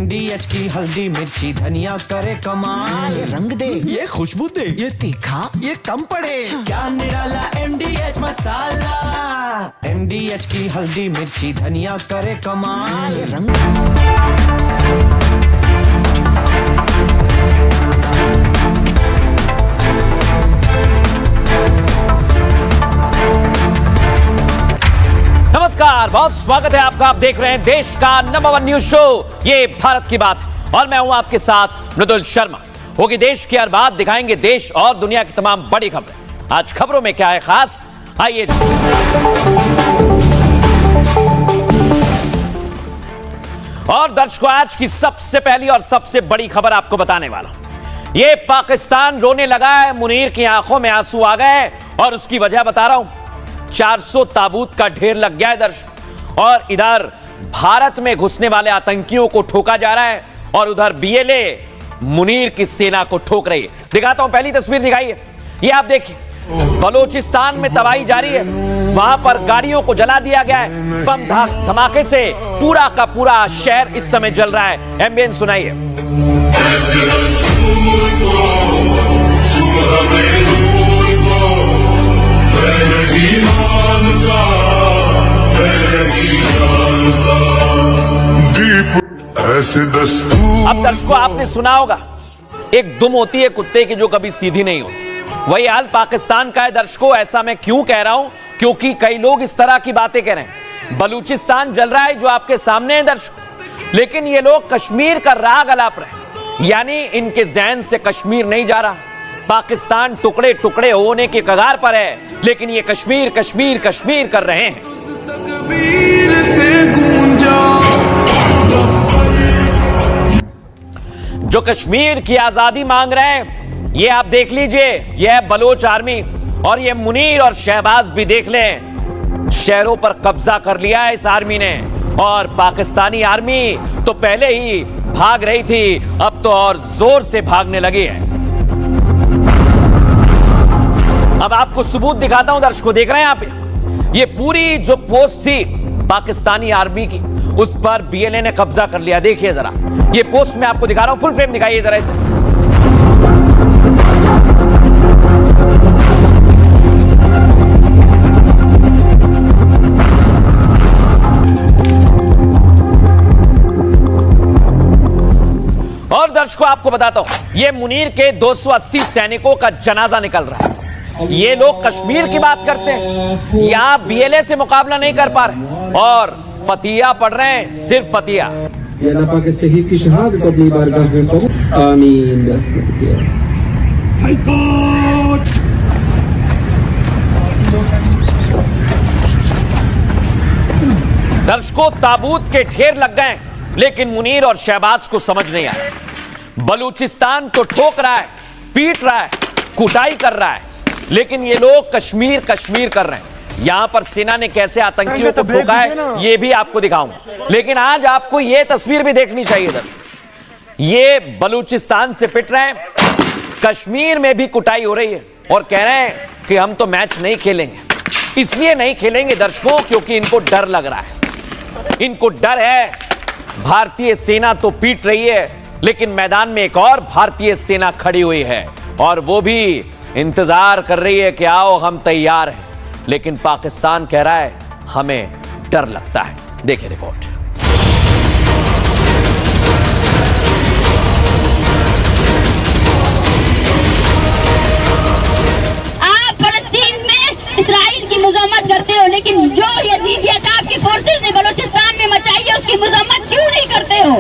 MDH की हल्दी मिर्ची धनिया करे कमाल, ये रंग दे, ये खुशबू दे, ये तीखा, ये कम पड़े, क्या निराला MDH मसाला। MDH की हल्दी मिर्ची धनिया करे कमाल, ये रंग। नमस्कार, बहुत स्वागत है आपका। आप देख रहे हैं देश का नंबर 1 न्यूज शो ये भारत की बात और मैं हूं आपके साथ मृदुल शर्मा। होगी देश की हर बात, दिखाएंगे देश और दुनिया की तमाम बड़ी खबरें। आज खबरों में क्या है खास, आइए। और दर्शकों, आज की सबसे पहली और सबसे बड़ी खबर आपको बताने वाला हूं। ये पाकिस्तान रोने लगा है, मुनीर की आंखों में आंसू आ गए और उसकी वजह बता रहा हूं। 400 ताबूत का ढेर लग गया है दर्शकों, और इधर भारत में घुसने वाले आतंकियों को ठोका जा रहा है और उधर बीएलए मुनीर की सेना को ठोक रही है। दिखाता हूं, पहली तस्वीर दिखाइए, ये आप देखिए। बलूचिस्तान में तबाही जारी है, वहां पर गाड़ियों को जला दिया गया है। बम धमाके से पूरा का पूरा शहर इस समय जल रहा है। एम्बियंस सुनाइए। अब दर्शकों, आपने सुना होगा, एक दुम होती है कुत्ते की जो कभी सीधी नहीं होती। वही हाल पाकिस्तान का है दर्शकों। ऐसा मैं क्यों कह रहा हूं, क्योंकि कई लोग इस तरह की बातें कह रहे हैं। बलूचिस्तान जल रहा है जो आपके सामने है दर्शकों, लेकिन ये लोग कश्मीर का राग अलाप रहे हैं, यानी इनके ज़हन से कश्मीर नहीं जा रहा। पाकिस्तान टुकड़े टुकड़े होने के कगार पर है, लेकिन ये कश्मीर कश्मीर कश्मीर कर रहे हैं। जो कश्मीर की आजादी मांग रहे हैं, ये आप देख लीजिए, यह है बलोच आर्मी। और ये मुनीर और शहबाज भी देख लें, शहरों पर कब्जा कर लिया है इस आर्मी ने। और पाकिस्तानी आर्मी तो पहले ही भाग रही थी, अब तो और जोर से भागने लगी है। अब आपको सबूत दिखाता हूं दर्शकों, देख रहे हैं आप, ये पूरी जो पोस्ट थी पाकिस्तानी आर्मी की, उस पर बीएलए ने कब्जा कर लिया। देखिए जरा, ये पोस्ट मैं आपको दिखा रहा हूं, फुल फ्रेम दिखाइए जरा इसे। और दर्शकों, आपको बताता हूं, ये मुनीर के 280 सैनिकों का जनाजा निकल रहा है। ये लोग कश्मीर की बात करते हैं, यहां बीएलए से मुकाबला नहीं कर पा रहे और फतिया पढ़ रहे हैं, सिर्फ फतिया। अल्लाह के शहीद की शहादत अपनी बारगाह में कबूल, आमीन। दर्शकों, ताबूत के ढेर लग गए, लेकिन मुनीर और शहबाज को समझ नहीं आया। बलूचिस्तान तो ठोक रहा है, पीट रहा है, कुटाई कर रहा है, लेकिन ये लोग कश्मीर कश्मीर कर रहे हैं। यहां पर सेना ने कैसे आतंकियों को ठोका है, ये भी आपको दिखाऊंगा। लेकिन आज आपको ये तस्वीर भी देखनी चाहिए दर्शक। ये बलूचिस्तान से पिट रहे हैं, कश्मीर में भी कुटाई हो रही है और कह रहे हैं कि हम तो मैच नहीं खेलेंगे। इसलिए नहीं खेलेंगे दर्शकों, क्योंकि इनको डर लग रहा है। इनको डर है, भारतीय सेना तो पीट रही है, लेकिन मैदान में एक और भारतीय सेना खड़ी हुई है और वो भी इंतजार कर रही है कि आओ हम तैयार हैं। लेकिन पाकिस्तान कह रहा है हमें डर लगता है। देखिए रिपोर्ट। आप फलस्तीन में इस्राइल की मजम्मत करते हो, लेकिन जो यजीदी अटैक की फोर्सेस ने बलूचिस्तान में मचाई है, उसकी मजम्मत क्यों नहीं करते हो?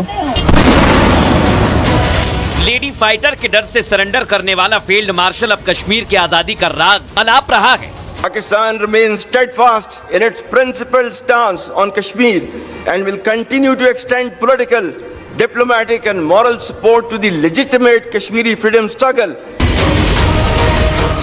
लेडी फाइटर के डर से सरेंडर करने वाला फील्ड मार्शल अब कश्मीर की आजादी का राग अलाप रहा है। Pakistan remains steadfast in its principled stance on Kashmir and will continue to extend political, diplomatic and moral support to the legitimate Kashmiri freedom struggle.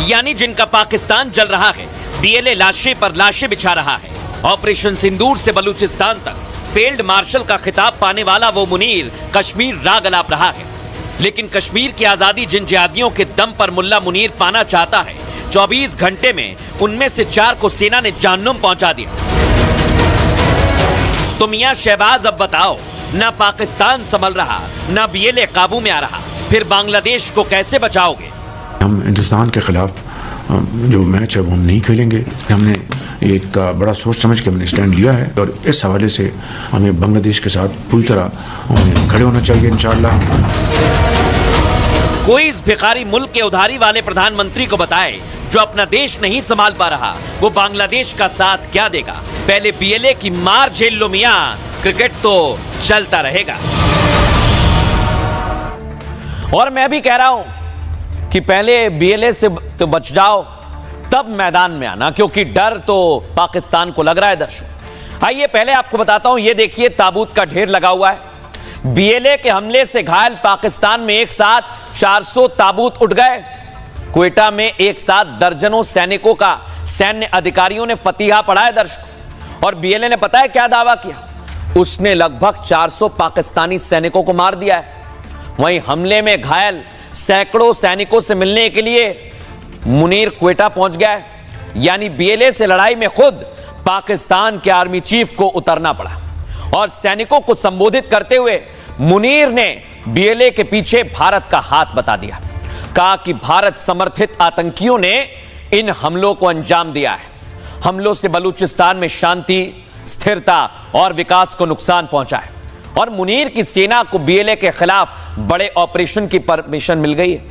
यानी जिनका पाकिस्तान जल रहा है, बीएलए लाशें पर लाशें बिछा रहा है। ऑपरेशन सिंदूर से बलूचिस्तान तक फील्ड मार्शल का खिताब पाने वाला वो मुनीर कश्मीर राग अलाप रहा है। लेकिन कश्मीर की आजादी जिन जिहादियों के दम पर मुल्ला मुनीर पाना चाहता है, 24 घंटे में उनमें से 4 को सेना ने जहन्नुम पहुंचा दिया। तो मियां शहबाज अब बताओ, ना पाकिस्तान संभल रहा, ना बीएलए काबू में आ रहा, फिर बांग्लादेश को कैसे बचाओगे? हम हिंदुस्तान के खिलाफ जो मैच है वो हम नहीं खेलेंगे। हमने एक बड़ा सोच समझ के हमने स्टैंड लिया है और इस हवाले से हमें बांग्लादेश के साथ पूरी तरह खड़े होना चाहिए इंशाअल्लाह। कोई इस भिखारी मुल्क के उधारी वाले प्रधानमंत्री को बताए जो अपना देश नहीं संभाल पा रहा, वो बांग्लादेश का साथ क्या देगा? पहले बीएलए की मार झेल लो मियां, क्रिकेट तो चलता रहेगा। और मैं भी कह रहा हूं कि पहले बीएलए से तो बच जाओ, तब मैदान में आना, क्योंकि डर तो पाकिस्तान को लग रहा है। दर्शक आइए पहले आपको बताता हूं, ये देखिए ताबूत का ढेर लगा हुआ है। बीएलए के हमले से घायल पाकिस्तान में एक साथ 400 ताबूत उठ गए। क्वेटा में एक साथ दर्जनों सैनिकों का सैन्य अधिकारियों ने फतीहा पढ़ा है दर्शक। और बीएलए ने पता है क्या दावा किया? उसने लगभग 400 पाकिस्तानी सैनिकों को मार दिया है। वहीं हमले में घायल सैकड़ों सैनिकों से मिलने के लिए मुनीर क्वेटा पहुंच गया है। यानी बीएलए से लड़ाई में खुद पाकिस्तान के आर्मी चीफ को उतरना पड़ा। और सैनिकों को संबोधित करते हुए मुनीर ने बीएलए के पीछे भारत का हाथ बता दिया। कहा कि भारत समर्थित आतंकियों ने इन हमलों को अंजाम दिया है। हमलों से बलूचिस्तान में शांति, स्थिरता और विकास को नुकसान पहुंचा है। और मुनीर की सेना को बीएलए के खिलाफ बड़े ऑपरेशन की परमिशन मिल गई है।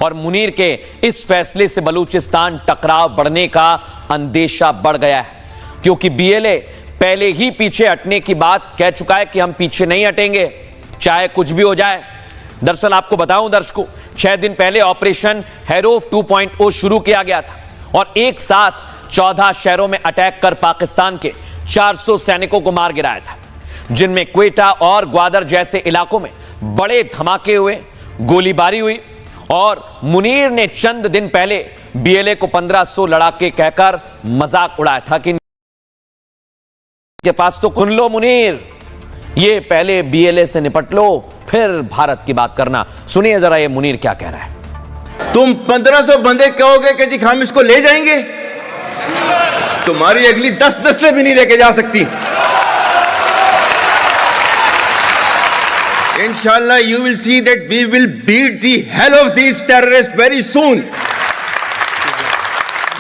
और मुनीर के इस फैसले से बलूचिस्तान टकराव बढ़ने का अंदेशा बढ़ गया है, क्योंकि बीएलए पहले ही पीछे हटने की बात कह चुका है कि हम पीछे नहीं हटेंगे चाहे कुछ भी हो जाए। दरअसल आपको बताऊं दर्शकों, 6 दिन पहले ऑपरेशन हैरोफ 2.0 शुरू किया गया था और एक साथ 14 शहरों में अटैक कर पाकिस्तान के 400 सैनिकों को मार गिराया था, जिनमें क्वेटा और ग्वादर जैसे इलाकों में बड़े धमाके हुए, गोलीबारी हुई। और मुनीर ने चंद दिन पहले बीएलए को 1500 लड़ाके कहकर मजाक उड़ाया था कि के पास तो सुन लो मुनीर, ये पहले बीएलए से निपट लो फिर भारत की बात करना। सुनिए जरा ये मुनीर क्या कह रहा है। तुम 1500 बंदे कहोगे कि जी हम इसको ले जाएंगे, तुम्हारी अगली 10 नस्लें भी नहीं लेके जा सकती। Inshallah, you will see that we will beat the hell of these terrorists very soon.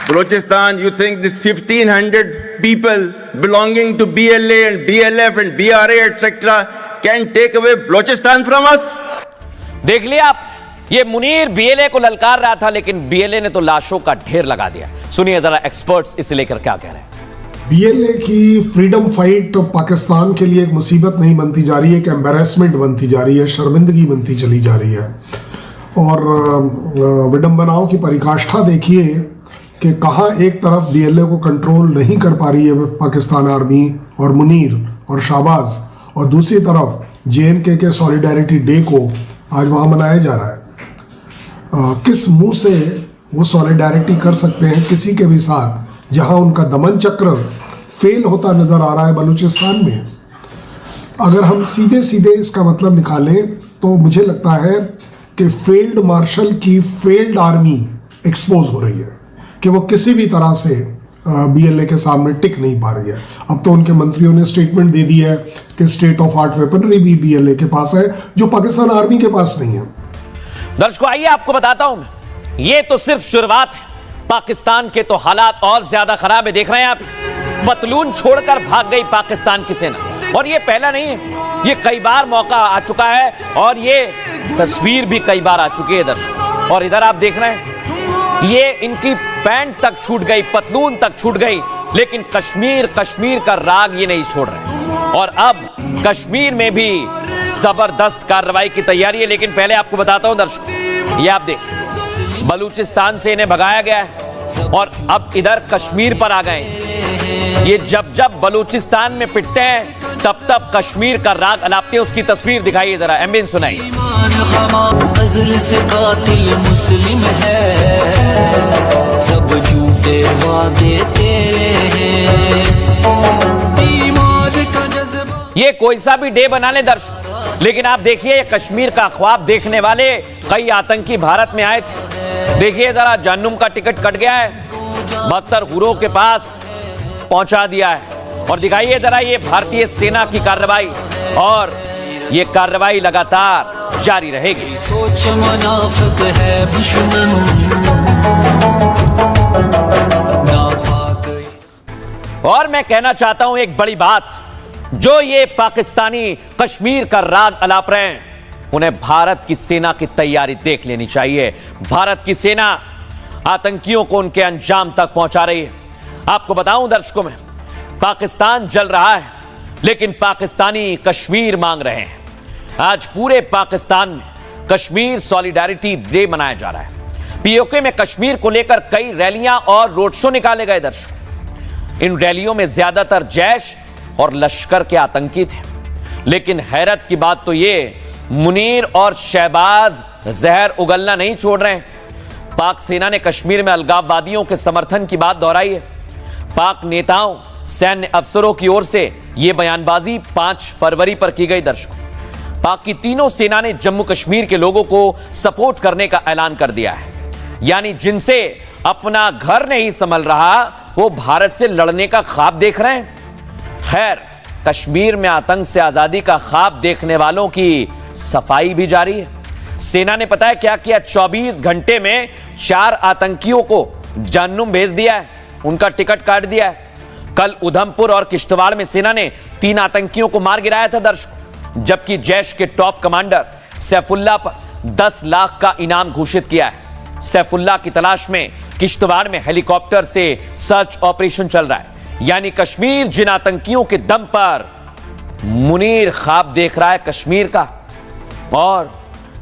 Balochistan, you think this 1500 people belonging to BLA and BLF and BRA etc. can take away Balochistan from us? देख लिया आप, ये Munir BLA को ललकार रहा था, लेकिन BLA ने तो लाशों का ढेर लगा दिया। सुनिए जरा एक्सपर्ट्स इसे लेकर क्या कह रहे हैं। बीएलए की फ्रीडम फाइट पाकिस्तान के लिए एक मुसीबत नहीं बनती जा रही है, एक एम्बेरसमेंट बनती जा रही है, शर्मिंदगी बनती चली जा रही है। और विडंबनाओं की पराकाष्ठा देखिए कि कहाँ एक तरफ बीएलए को कंट्रोल नहीं कर पा रही है पाकिस्तान आर्मी और मुनीर और शाहबाज, और दूसरी तरफ जेएनके के सॉलिडारिटी डे को आज वहाँ मनाया जा रहा है। किस मुंह से वो सॉलिडारिटी कर सकते हैं किसी के भी साथ जहां उनका दमन चक्र फेल होता नजर आ रहा है बलूचिस्तान में। अगर हम सीधे सीधे इसका मतलब निकालें तो मुझे लगता है कि फील्ड मार्शल की फेल्ड आर्मी एक्सपोज हो रही है कि वो किसी भी तरह से बीएलए के सामने टिक नहीं पा रही है। अब तो उनके मंत्रियों ने स्टेटमेंट दे दी है कि स्टेट ऑफ आर्ट वेपनरी भी बीएलए के पास है, जो पाकिस्तान आर्मी के पास नहीं है। दर्शकों आइए आपको बताता हूं, ये तो सिर्फ शुरुआत है। पाकिस्तान के तो हालात और ज्यादा खराब है। देख रहे हैं आप, पतलून छोड़कर भाग गई पाकिस्तान की सेना। और ये पहला नहीं है, ये कई बार मौका आ चुका है और ये तस्वीर भी कई बार आ चुकी है दर्शकों। और इधर आप देख रहे हैं, ये इनकी पैंट तक छूट गई, पतलून तक छूट गई, लेकिन कश्मीर का राग ये नहीं छोड़ रहे। और अब कश्मीर में भी जबरदस्त कार्रवाई की तैयारी है। लेकिन पहले आपको बताता हूं दर्शकों, ये आप देखिए, बलूचिस्तान से इन्हें भगाया गया है और अब इधर कश्मीर पर आ गए। ये जब बलूचिस्तान में पिटते हैं तब कश्मीर का राग अलापते हैं। उसकी तस्वीर दिखाइए जरा, एम्बियंस सुनाइए। अज़ल से कातिल मुस्लिम है, सब झूठे वादे तेरे हैं, ईमान का जज्बा। ये कोई सा भी डे बना ले दर्शक, लेकिन आप देखिए कश्मीर का ख्वाब देखने वाले कई आतंकी भारत में आए थे। देखिए जरा, जहन्नुम का टिकट कट गया है, 72 हुरों के पास पहुंचा दिया है। और दिखाइए जरा ये भारतीय सेना की कार्रवाई और ये कार्रवाई लगातार जारी रहेगी। सोच मुनाफिक है दुश्मन नापाक। और मैं कहना चाहता हूं एक बड़ी बात, जो ये पाकिस्तानी कश्मीर का राग अलाप रहे हैं, उन्हें भारत की सेना की तैयारी देख लेनी चाहिए। भारत की सेना आतंकियों को उनके अंजाम तक पहुंचा रही है। आपको बताऊं दर्शकों में, पाकिस्तान जल रहा है लेकिन पाकिस्तानी कश्मीर मांग रहे हैं। आज पूरे पाकिस्तान में कश्मीर सॉलिडारिटी डे मनाया जा रहा है। पीओके में कश्मीर को लेकर कई रैलियां और रोड शो निकाले गए। दर्शकों, इन रैलियों में ज्यादातर जैश और लश्कर के आतंकी थे। लेकिन हैरत की बात तो ये, मुनीर और शहबाज जहर उगलना नहीं छोड़ रहे हैं। पाक सेना ने कश्मीर में अलगाववादियों के समर्थन की बात दोहराई है। पाक नेताओं, सैन्य अफसरों की ओर से यह बयानबाजी 5 फरवरी पर की गई। दर्शकों, पाक की तीनों सेना ने जम्मू कश्मीर के लोगों को सपोर्ट करने का ऐलान कर दिया है। यानी जिनसे अपना घर नहीं संभल रहा, वो भारत से लड़ने का ख्वाब देख रहे हैं। खैर, कश्मीर में आतंक से आजादी का ख्वाब देखने वालों की सफाई भी जारी है। सेना ने पता है क्या किया? 24 घंटे में 4 आतंकियों को जहन्नुम भेज दिया है, उनका टिकट काट दिया है। कल उधमपुर और किश्तवाड़ में सेना ने 3 आतंकियों को मार गिराया था दर्शकों, जबकि जैश के टॉप कमांडर सैफुल्लाह पर 10 लाख का इनाम घोषित किया है। सैफुल्लाह की तलाश में किश्तवाड़ में हेलीकॉप्टर से सर्च ऑपरेशन चल रहा है। यानी कश्मीर जिन आतंकियों के दम पर मुनीर ख्वाब देख रहा है कश्मीर का, और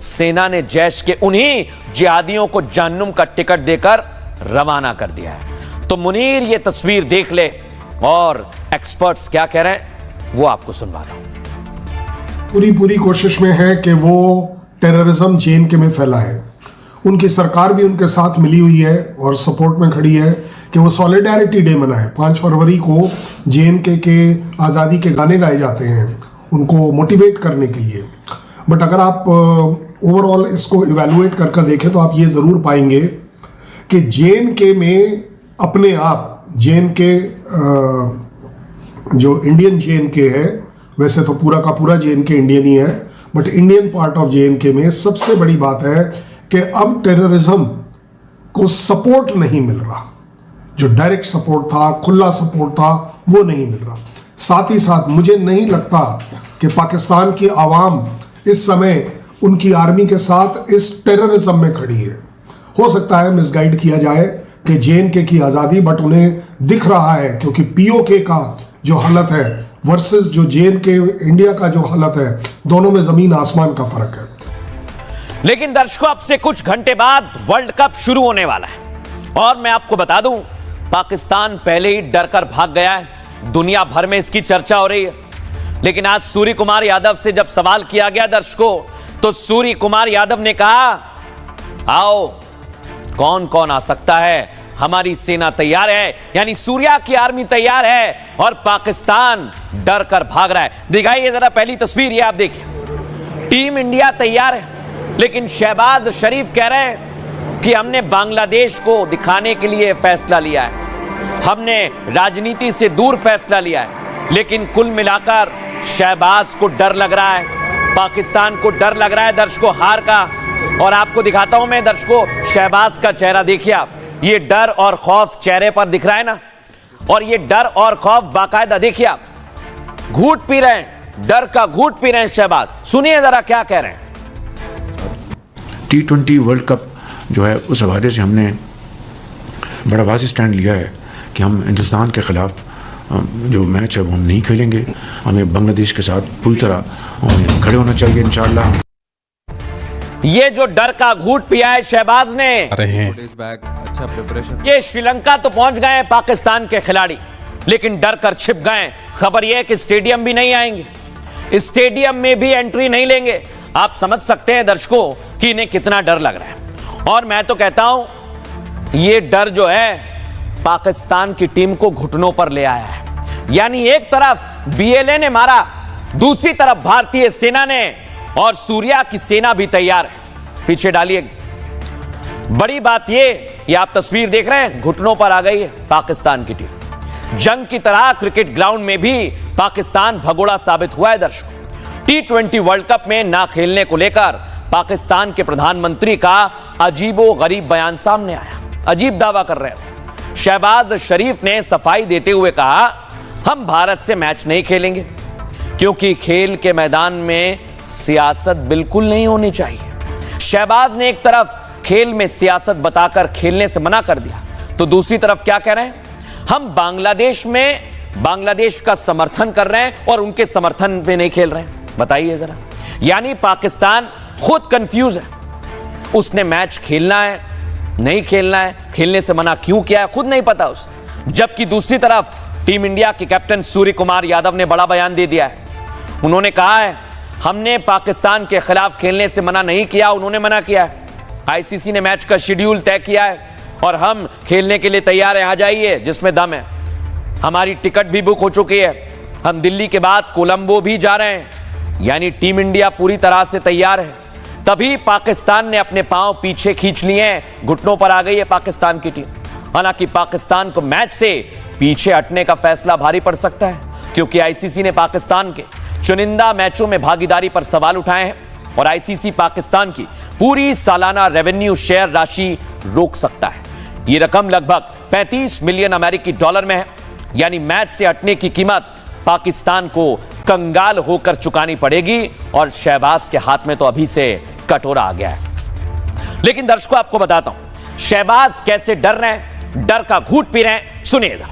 सेना ने जैश के उन्हीं जिहादियों को जहन्नुम का टिकट देकर रवाना कर दिया है। तो मुनीर ये तस्वीर देख ले और एक्सपर्ट्स क्या कह रहे हैं वो आपको सुनवाता हूं। पूरी कोशिश में है कि वो टेररिज्म JNK में फैला है। उनकी सरकार भी उनके साथ मिली हुई है और सपोर्ट में खड़ी है कि वो सॉलिडारिटी डे मनाए। 5 फरवरी को JNK के आज़ादी के गाने गाए जाते हैं उनको मोटिवेट करने के लिए। बट अगर आप ओवरऑल इसको इवैल्यूएट कर देखें तो आप ये ज़रूर पाएंगे कि JNK में अपने आप JNK जो इंडियन JNK है, वैसे तो पूरा का पूरा JNK इंडियन ही है, but Indian part of JNK में सबसे बड़ी बात है कि अब टेररिज्म को सपोर्ट नहीं मिल रहा। जो डायरेक्ट सपोर्ट था, खुला सपोर्ट था, वो नहीं मिल रहा। साथ ही साथ मुझे नहीं लगता कि पाकिस्तान की आवाम इस समय उनकी आर्मी के साथ इस टेररिज्म में खड़ी है। हो सकता है मिसगाइड किया जाए कि JNK की आज़ादी, बट उन्हें दिख रहा है क्योंकि POK का जो हालत है वर्सेस जो JNK इंडिया का जो हालत है, दोनों में ज़मीन आसमान का फर्क है। लेकिन दर्शकों, अब से कुछ घंटे बाद वर्ल्ड कप शुरू होने वाला है और मैं आपको बता दूं, पाकिस्तान पहले ही डर कर भाग गया है। दुनिया भर में इसकी चर्चा हो रही है। लेकिन आज सूर्य कुमार यादव से जब सवाल किया गया दर्शकों, तो सूर्य कुमार यादव ने कहा, आओ कौन कौन आ सकता है, हमारी सेना तैयार है। यानी सूर्या की आर्मी तैयार है और पाकिस्तान डर कर भाग रहा है। दिखाइए जरा पहली तस्वीर, ये आप देखिए। टीम इंडिया तैयार है, लेकिन शहबाज शरीफ कह रहे हैं कि हमने बांग्लादेश को दिखाने के लिए फैसला लिया है, हमने राजनीति से दूर फैसला लिया है। लेकिन कुल मिलाकर शहबाज को डर लग रहा है, पाकिस्तान को डर लग रहा है दर्शकों हार का। और आपको दिखाता हूं मैं दर्शकों, शहबाज का चेहरा देखिए आप, ये डर और खौफ चेहरे पर दिख रहा है ना, और ये डर और खौफ बाकायदा देखिए आप, घूंट पी रहे हैं, डर का घूंट पी रहे हैं शहबाज। सुनिए जरा क्या कह रहे हैं। T20 वर्ल्ड कप जो है, उस हवाले से हमने बड़ा वाज़ेह स्टैंड लिया है कि हम हिंदुस्तान के ख़िलाफ़ जो मैच है वो हम नहीं खेलेंगे। हमें बांग्लादेश के साथ पूरी तरह खड़े होना चाहिए इंशाअल्लाह। ये जो डर का घूंट पिया है शहबाज ने, ये श्रीलंका तो पहुंच गए हैं पाकिस्तान के खिलाड़ी, लेकिन डर कर छिप गए। खबर यह है कि स्टेडियम भी नहीं आएंगे, स्टेडियम में भी एंट्री नहीं लेंगे। आप समझ सकते हैं दर्शकों कि इन्हें कितना डर लग रहा है। और मैं तो कहता हूं ये डर जो है पाकिस्तान की टीम को घुटनों पर ले आया है। यानी एक तरफ BLA ने मारा, दूसरी तरफ भारतीय सेना ने, और सूर्या की सेना भी तैयार है। पीछे डालिए, बड़ी बात ये आप तस्वीर देख रहे हैं, घुटनों पर आ गई है पाकिस्तान की टीम। जंग की तरह क्रिकेट ग्राउंड में भी पाकिस्तान भगोड़ा साबित हुआ है दर्शकों। T20 वर्ल्ड कप में ना खेलने को लेकर पाकिस्तान के प्रधानमंत्री का अजीबो गरीब बयान सामने आया। अजीब दावा कर रहे हैं। शहबाज शरीफ ने सफाई देते हुए कहा, हम भारत से मैच नहीं खेलेंगे क्योंकि खेल के मैदान में सियासत बिल्कुल नहीं होनी चाहिए। शहबाज ने एक तरफ खेल में सियासत बताकर खेलने से मना कर दिया, तो दूसरी तरफ क्या कह रहे हैं, हम बांग्लादेश का समर्थन कर रहे हैं और उनके समर्थन पे नहीं खेल रहे हैं। बताइए जरा, यानी पाकिस्तान खुद कंफ्यूज है। उसने मैच खेलना है नहीं खेलना है, खेलने से मना क्यों किया है खुद नहीं पता उसे। जबकि दूसरी तरफ टीम इंडिया के कैप्टन सूर्य कुमार यादव ने बड़ा बयान दे दिया है। उन्होंने कहा है, हमने पाकिस्तान के खिलाफ खेलने से मना नहीं किया, उन्होंने मना किया है। आईसीसी ने मैच का शेड्यूल तय किया है और हम खेलने के लिए तैयार हैं, आ जाइए जिसमें दम है। हमारी टिकट भी बुक हो चुकी है, हम दिल्ली के बाद कोलंबो भी जा रहे हैं, यानी टीम इंडिया पूरी तरह से तैयार है। तभी पाकिस्तान ने अपने पांव पीछे खींच लिए हैं, घुटनों पर आ गई है पाकिस्तान की टीम। हालांकि पाकिस्तान को मैच से पीछे हटने का फैसला भारी पड़ सकता है, क्योंकि आईसीसी ने पाकिस्तान के चुनिंदा मैचों में भागीदारी पर सवाल उठाए हैं और आईसीसी पाकिस्तान की पूरी सालाना रेवेन्यू शेयर राशि रोक सकता है। यह रकम लगभग 35 मिलियन अमेरिकी डॉलर में है, यानी मैच से हटने की कीमत पाकिस्तान को कंगाल होकर चुकानी पड़ेगी और शहबाज के हाथ में तो अभी से कटोरा आ गया है। लेकिन दर्शकों, आपको बताता हूं शहबाज कैसे डर रहे हैं, डर का घूंट पी रहे हैं, सुनिए जरा।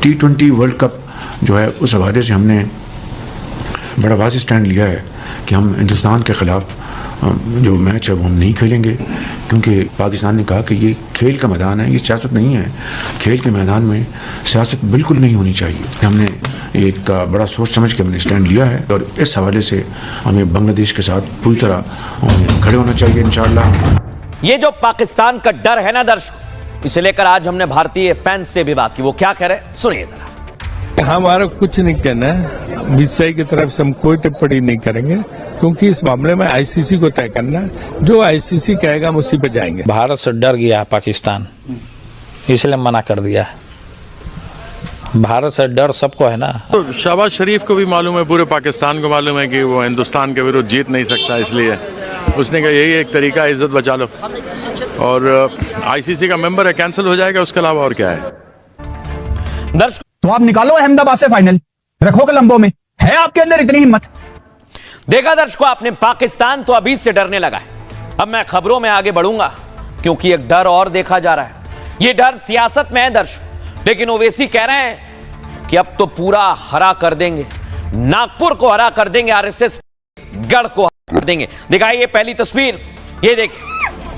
T20 वर्ल्ड कप जो है उस हवाले से हमने बड़ा वाज़ेह स्टैंड लिया है कि हम हिंदुस्तान के ख़िलाफ़ जो मैच है वो हम नहीं खेलेंगे, क्योंकि पाकिस्तान ने कहा कि ये खेल का मैदान है, ये सियासत नहीं है। खेल के मैदान में सियासत बिल्कुल नहीं होनी चाहिए। हमने एक बड़ा सोच समझ के हमने स्टैंड लिया है और इस हवाले से हमें बांग्लादेश के साथ पूरी तरह खड़े होना चाहिए इंशाअल्लाह। ये जो पाकिस्तान का डर है ना दर्शकों, इसे लेकर आज हमने भारतीय फैंस से भी बात की। वो क्या कह रहे हैं, सुनिए जरा। हमारा कुछ नहीं कहना है, बीसीसीआई की तरफ से हम कोई टिप्पणी नहीं करेंगे, क्योंकि इस मामले में आईसीसी को तय करना है। जो आईसीसी कहेगा हम उसी पे जाएंगे। भारत से डर गया है पाकिस्तान, इसलिए मना कर दिया है। भारत से डर सबको है ना। तो शहबाज शरीफ को भी मालूम है, पूरे पाकिस्तान को मालूम है कि वो हिंदुस्तान के विरुद्ध जीत नहीं सकता, इसलिए उसने कहा यही एक तरीका है, इज्जत बचा लो। और आईसीसी का मेंबर है, कैंसिल हो जाएगा, उसके अलावा और क्या है। दर्शक, तो आप निकालो अहमदाबाद से फाइनल, रखो कोलंबो में, है आपके अंदर इतनी हिम्मत? देखा दर्शकों आपने, पाकिस्तान तो अभी से डरने लगा है। अब मैं खबरों में आगे बढ़ूंगा, क्योंकि एक डर और देखा जा रहा है। यह डर सियासत में है दर्शकों, लेकिन ओवैसी कह रहे हैं कि अब तो पूरा हरा कर देंगे, नागपुर को हरा कर देंगे, आरएसएस गढ़ को हरा कर देंगे। दिखाइए पहली तस्वीर, ये देखिए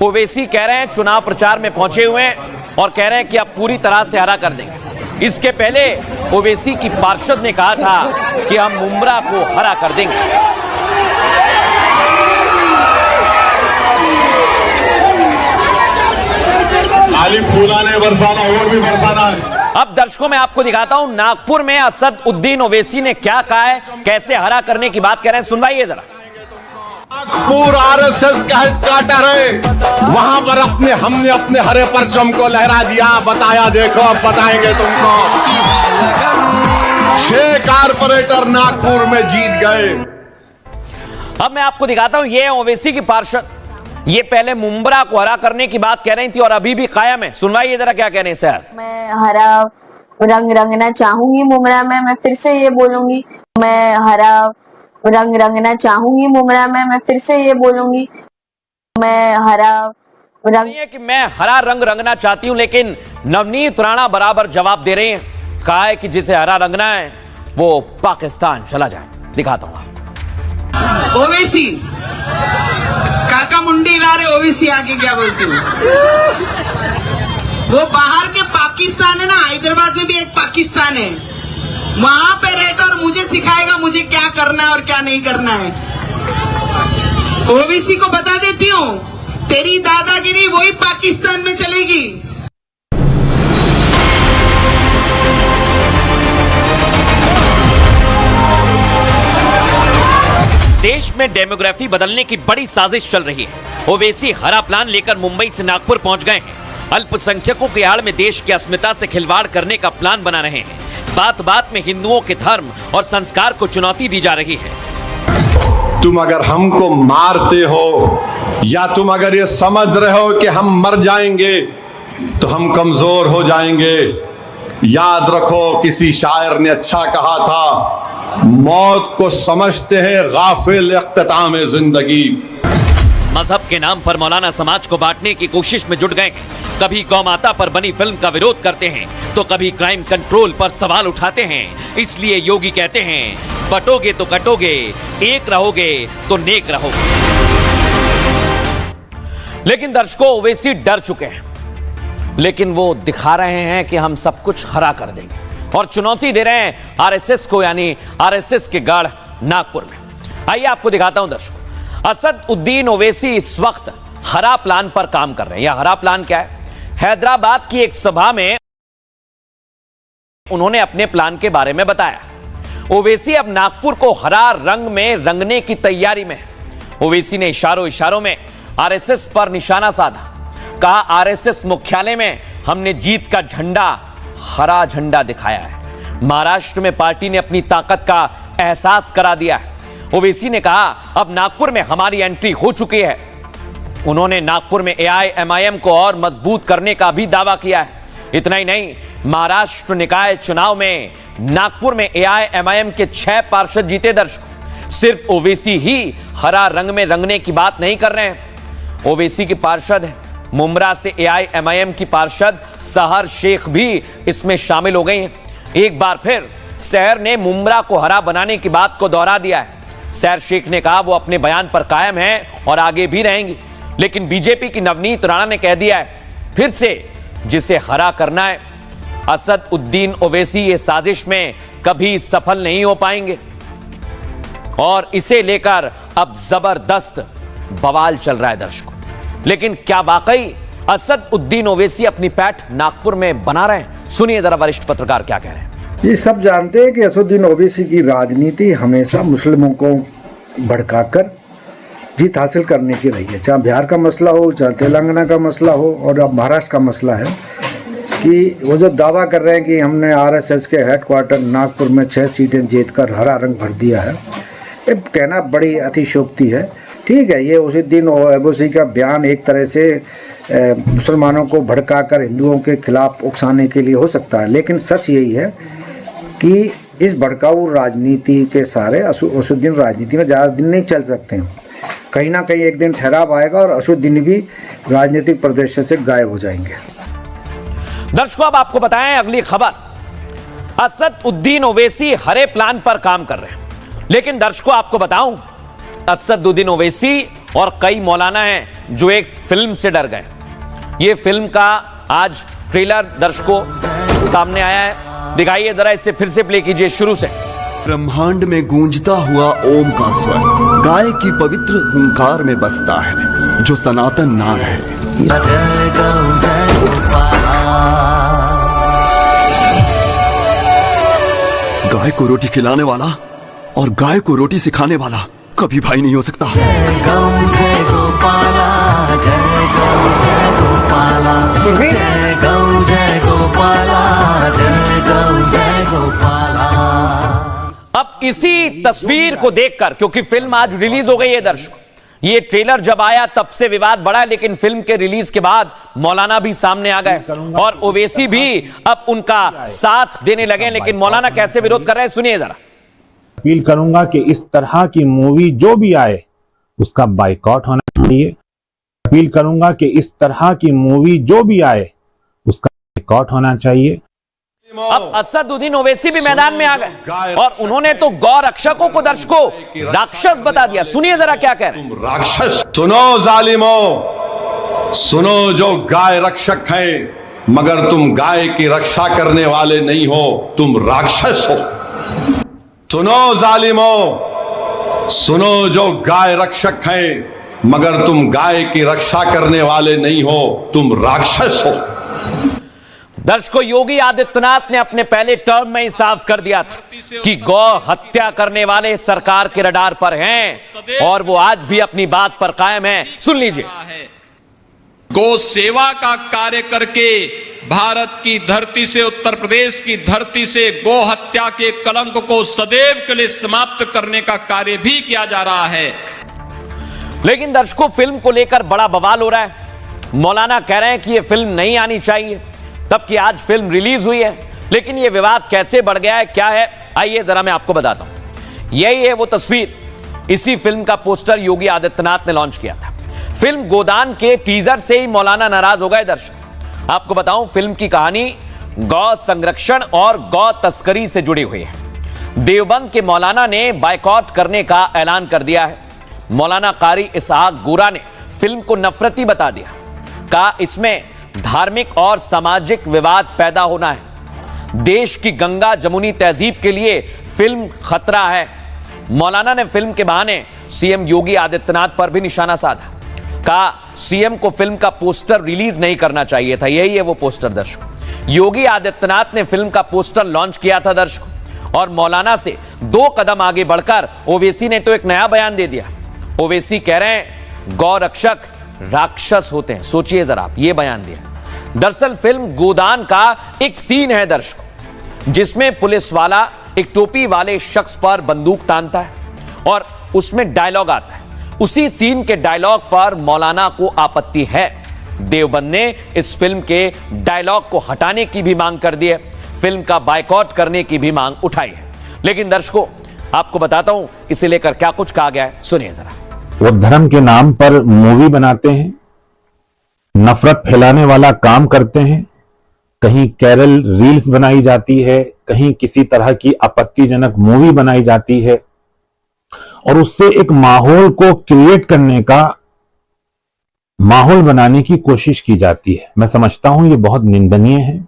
ओवैसी कह रहे हैं, चुनाव प्रचार में पहुंचे हुए हैं और कह रहे हैं कि अब पूरी तरह से हरा कर देंगे। इसके पहले ओवैसी की पार्षद ने कहा था कि हम मुमरा को हरा कर देंगे। और भी बरसाना है। अब दर्शकों मैं आपको दिखाता हूं नागपुर में असद उद्दीन ओवैसी ने क्या कहा है, कैसे हरा करने की बात कह रहे हैं, सुनवाइए जरा। नागपुर आरएसएस का हेडक्वार्टर है, वहां पर हमने अपने हरे परचम को लहरा दिया, बताया, देखो अब बताएंगे तुमको। 6 कारपोरेटर नागपुर में जीत गए। अब मैं आपको दिखाता हूं, ये ओवैसी की पार्षद, ये पहले मुमरा को हरा करने की बात कह रही थी और अभी भी कायम है। सुनवाइए जरा क्या कह रहे हैं सर। मैं हरा रंग रंगना चाहूंगी मुमरा में, मैं फिर से ये बोलूंगी, मैं हरा रंग रंगना चाहूंगी मुमरा में, मैं फिर से ये बोलूंगी, मैं हरा रंग। नहीं है कि मैं हरा रंग रंगना चाहती हूं, लेकिन नवनीत राणा बराबर जवाब दे रहे हैं। कहा है कि जिसे हरा रंगना है वो पाकिस्तान चला जाए। दिखाता हूं आपको। ओवैसी काका मुंडी ला रहे, ओवैसी आगे क्या बोलते हो? वो बाहर के पाकिस्तान है ना, हैदराबाद में भी एक पाकिस्तान है, वहां पे रहता और मुझे सिखाएगा मुझे क्या करना है और क्या नहीं करना है। ओवैसी को बता देती हूँ, तेरी दादागिरी वही पाकिस्तान में चलेगी। देश में डेमोग्राफी बदलने की बड़ी साजिश चल रही है। ओवैसी हरा प्लान लेकर मुंबई से नागपुर पहुंच गए हैं। अल्पसंख्यकों की आड़ में देश की अस्मिता से खिलवाड़ करने का प्लान बना रहे हैं। बात बात में हिंदुओं के धर्म और संस्कार को चुनौती दी जा रही है। तुम अगर हमको मारते हो या तुम अगर ये समझ रहे हो कि हम मर जाएंगे तो हम कमजोर हो जाएंगे। याद रखो, किसी शायर ने अच्छा कहा था, मौत को समझते हैं गाफिल इख्तिताम जिंदगी। मजहब के नाम पर मौलाना समाज को बांटने की कोशिश में जुट गए। कभी गौ माता पर बनी फिल्म का विरोध करते हैं तो कभी क्राइम कंट्रोल पर सवाल उठाते हैं। इसलिए योगी कहते हैं, बटोगे तो कटोगे, एक रहोगे तो नेक रहोगे। लेकिन दर्शकों, ओवैसी डर चुके हैं, लेकिन वो दिखा रहे हैं कि हम सब कुछ हरा कर देंगे और चुनौती दे रहे हैं आरएसएस को, यानी आरएसएस के गढ़ नागपुर में। आइए आपको दिखाता हूं दर्शकों। असद उद्दीन ओवैसी इस वक्त हरा प्लान पर काम कर रहे हैं। यह हरा प्लान क्या है? हैदराबाद की एक सभा में उन्होंने अपने प्लान के बारे में बताया। ओवैसी अब नागपुर को हरा रंग में रंगने की तैयारी में है। ओवैसी ने इशारों में आरएसएस पर निशाना साधा। कहा, आरएसएस मुख्यालय में हमने जीत का झंडा, हरा झंडा दिखाया है। महाराष्ट्र में पार्टी ने अपनी ताकत का एहसास करा दिया है। ओवैसी ने कहा, अब नागपुर में हमारी एंट्री हो चुकी है। उन्होंने नागपुर में एआईएमआईएम को और मजबूत करने का भी दावा किया है। इतना ही नहीं, महाराष्ट्र निकाय चुनाव में नागपुर में एआईएमआईएम के 6 पार्षद जीते। दर्शकों, सिर्फ ओवैसी ही हरा रंग में रंगने की बात नहीं कर रहे हैं। ओवैसी के पार्षद हैं, मुमरा से एआईएमआईएम की पार्षद सहर शेख भी इसमें शामिल हो गई हैं। एक बार फिर सहर ने मुमरा को हरा बनाने की बात को दोहरा दिया है। सहर शेख ने कहा वो अपने बयान पर कायम हैं और आगे भी रहेंगी। लेकिन बीजेपी की नवनीत राणा ने कह दिया है फिर से, जिसे हरा करना है। असद उद्दीन ओवैसी ये साजिश में कभी सफल नहीं हो पाएंगे और इसे लेकर अब जबरदस्त बवाल चल रहा है दर्शकों। लेकिन क्या वाकई असद उद्दीन ओवैसी अपनी पैठ नागपुर में बना रहे हैं? सुनिए जरा वरिष्ठ पत्रकार क्या कह रहे हैं। ये सब जानते हैं कि असदुद्दीन ओवैसी की राजनीति हमेशा मुस्लिमों को भड़काकर जीत हासिल करने की रही है। चाहे बिहार का मसला हो, चाहे तेलंगाना का मसला हो, और अब महाराष्ट्र का मसला है कि वो जो दावा कर रहे हैं कि हमने आरएसएस के हेडक्वार्टर नागपुर में 6 सीटें जीतकर हरा रंग भर दिया है, ये कहना बड़ी अतिशयोक्ति है। ठीक है, ये असदुद्दीन ओवैसी का बयान एक तरह से मुसलमानों को भड़काकर हिंदुओं के खिलाफ उकसाने के लिए हो सकता है, लेकिन सच यही है कि इस भड़काऊ राजनीति के सारे असदुद्दीन राजनीति में ज़्यादा दिन नहीं चल सकते हैं। कहीं ना कहीं एक दिन ठहराव आएगा और असदुद्दीन भी राजनीतिक परिदृश्य से गायब हो जाएंगे। दर्शकों, अब आपको बताएं अगली खबर। असद उद्दीन ओवैसी हरे प्लान पर काम कर रहे हैं, लेकिन दर्शकों आपको बताऊं, असद उद्दीन ओवैसी और कई मौलाना हैं जो एक फिल्म से डर गए। ये फिल्म का आज ट्रेलर दर्शकों सामने आया है, दिखाइए जरा, इसे फिर से प्ले कीजिए शुरू से। ब्रह्मांड में गूंजता हुआ ओम का स्वर गाय की पवित्र हुंकार में बसता है, जो सनातन नाद है। गाय को रोटी खिलाने वाला और गाय को रोटी सिखाने वाला कभी भाई नहीं हो सकता। जय गोपाला, जय गोपाला, जय गोपाला, जय गोपाला। अब इसी तस्वीर को देखकर, क्योंकि फिल्म आज रिलीज हो गई है दर्शकों, ये ट्रेलर जब आया तब से विवाद बढ़ा, लेकिन फिल्म के रिलीज के बाद मौलाना भी सामने आ गए और ओवैसी भी अब उनका साथ देने लगे। लेकिन मौलाना कैसे विरोध कर रहे हैं, सुनिए जरा। अपील करूंगा कि इस तरह की मूवी जो भी आए उसका बाइकआउट होना चाहिए। अपील करूंगा कि इस तरह की मूवी जो भी आए उसका बाइकआउट होना चाहिए। अब असद उद्दीन ओवैसी भी मैदान में आ गए और उन्होंने तो गौ रक्षकों को दर्शकों राक्षस बता दिया। सुनिए जरा क्या कह रहे हैं। राक्षस सुनो जालिमो, सुनो जो गाय रक्षक हैं, मगर तुम गाय की रक्षा करने वाले नहीं हो, तुम राक्षस हो। सुनो जालिमो, सुनो जो गाय रक्षक हैं, मगर तुम गाय की रक्षा करने वाले नहीं हो, तुम राक्षस हो। दर्शकों, योगी आदित्यनाथ ने अपने पहले टर्म में ही साफ कर दिया था कि गौ हत्या करने वाले सरकार के रडार पर हैं और वो आज भी अपनी बात पर कायम हैं। सुन लीजिए। गौ सेवा का कार्य करके भारत की धरती से, उत्तर प्रदेश की धरती से गौ हत्या के कलंक को सदैव के लिए समाप्त करने का कार्य भी किया जा रहा है। लेकिन दर्शकों, फिल्म को लेकर बड़ा बवाल हो रहा है। मौलाना कह रहे हैं कि यह फिल्म नहीं आनी चाहिए, तब कि आज फिल्म रिलीज हुई है। लेकिन यह विवाद कैसे बढ़ गया है, क्या है, आइए जरा मैं आपको बताता हूं। यही है वो तस्वीर। इसी फिल्म का पोस्टर योगी आदित्यनाथ ने लॉन्च किया था। फिल्म गोदान के टीजर से ही मौलाना नाराज हो गए। दर्शक, आपको बताऊं, फिल्म की कहानी गौ संरक्षण और गौ तस्करी से जुड़ी हुई है। देवबंद के मौलाना ने बायकॉट करने का ऐलान कर दिया है। मौलाना कारी इसहाक गोरा ने फिल्म को नफरती बता दिया, कहा इसमें धार्मिक और सामाजिक विवाद पैदा होना है। देश की गंगा जमुनी तहजीब के लिए फिल्म खतरा है। मौलाना ने फिल्म के बहाने सीएम योगी आदित्यनाथ पर भी निशाना साधा, कहा सीएम को फिल्म का पोस्टर रिलीज नहीं करना चाहिए था। यही है वो पोस्टर। दर्शक, योगी आदित्यनाथ ने फिल्म का पोस्टर लॉन्च किया था दर्शक, और मौलाना से 2 कदम आगे बढ़कर ओवैसी ने तो एक नया बयान दे दिया। ओवैसी कह रहे हैं गौ रक्षक राक्षस होते हैं। सोचिए जरा आप, ये बयान दिया। दरअसल फिल्म गोदान का एक सीन है दर्शकों, जिसमें पुलिस वाला एक टोपी वाले शख्स पर बंदूक तानता है और उसमें डायलॉग आता है। उसी सीन के डायलॉग पर मौलाना को आपत्ति है। देवबंद ने इस फिल्म के डायलॉग को हटाने की भी मांग कर दी है, फिल्म का बायकॉट करने की भी मांग उठाई है। लेकिन दर्शकों, आपको बताता हूं इसे लेकर क्या कुछ कहा गया है, सुनिए जरा। वो धर्म के नाम पर मूवी बनाते हैं, नफरत फैलाने वाला काम करते हैं। कहीं कैरल रील्स बनाई जाती है, कहीं किसी तरह की आपत्तिजनक मूवी बनाई जाती है, और उससे एक माहौल को क्रिएट करने का, माहौल बनाने की कोशिश की जाती है। मैं समझता हूं ये बहुत निंदनीय है।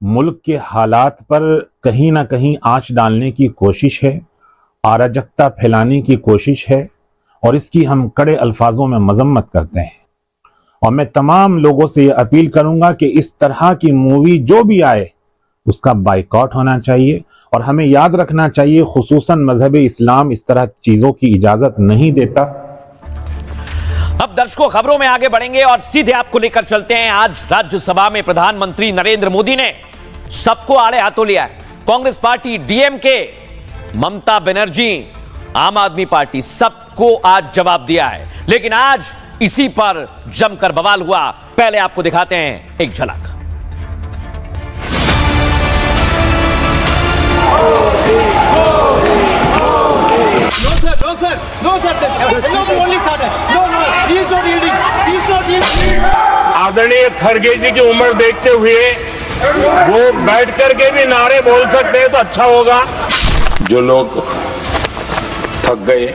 मुल्क के हालात पर कहीं ना कहीं आंच डालने की कोशिश है, अराजकता फैलाने की कोशिश है, और इसकी हम कड़े अल्फाजों में मजम्मत करते हैं। और मैं तमाम लोगों से यह अपील करूंगा कि इस तरह की मूवी जो भी आए उसका बाइकॉट होना चाहिए, और हमें याद रखना चाहिए खुसूसन मजहब इस्लाम इस तरह चीजों की इजाजत नहीं देता। अब दर्शकों, खबरों में आगे बढ़ेंगे और सीधे आपको लेकर चलते हैं। आज राज्यसभा में प्रधानमंत्री नरेंद्र मोदी ने सबको आड़े हाथों लिया है। कांग्रेस पार्टी, डीएमके, ममता बनर्जी, आम आदमी पार्टी, सबको आज जवाब दिया है। लेकिन आज इसी पर जमकर बवाल हुआ। पहले आपको दिखाते हैं एक झलक। आदरणीय खड़गे जी की उम्र देखते हुए वो बैठ करके भी नारे बोल सकते हैं तो अच्छा होगा। जो लोग थक गए,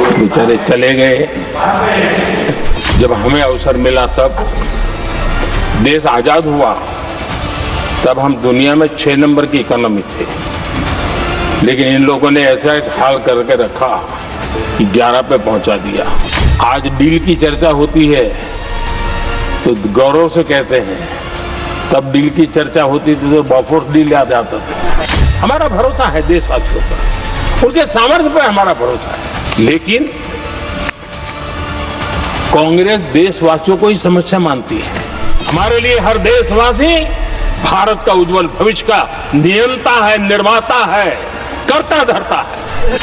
बेचारे चले गए, जब हमें अवसर मिला, तब देश आजाद हुआ, तब हम दुनिया में 6 नंबर की इकोनॉमी थे। लेकिन इन लोगों ने ऐसा एक हाल करके रखा कि 11 पे पहुंचा दिया। आज डील की चर्चा होती है तो गौरव से कहते हैं, तब डील की चर्चा होती थी तो बॉफोर्स डील याद आता था। हमारा भरोसा है देशवासियों पर, उनके सामर्थ्य पर हमारा भरोसा है। लेकिन कांग्रेस देशवासियों को ही समस्या मानती है। हमारे लिए हर देशवासी भारत का उज्जवल भविष्य का नियंता है, निर्माता है, करता धरता है।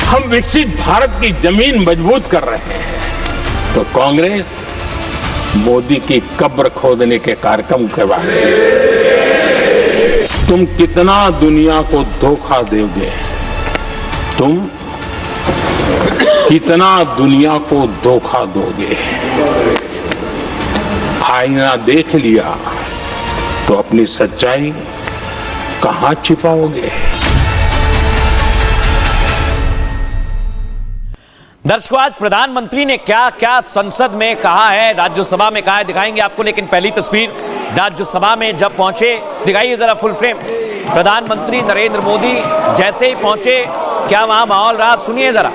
हम विकसित भारत की जमीन मजबूत कर रहे हैं, तो कांग्रेस मोदी की कब्र खोदने के कार्यक्रम करवा रही है। तुम कितना दुनिया को धोखा दोगे, तुम कितना दुनिया को धोखा दोगे। आईना देख लिया तो अपनी सच्चाई कहां छिपाओगे। दर्शकों, आज प्रधानमंत्री ने क्या क्या संसद में कहा है, राज्यसभा में कहा है, दिखाएंगे आपको। लेकिन पहली तस्वीर राज्यसभा में जब पहुंचे, दिखाइए जरा फुल फ्रेम। प्रधानमंत्री नरेंद्र मोदी जैसे ही पहुंचे, क्या वहां माहौल रहा, सुनिए जरा।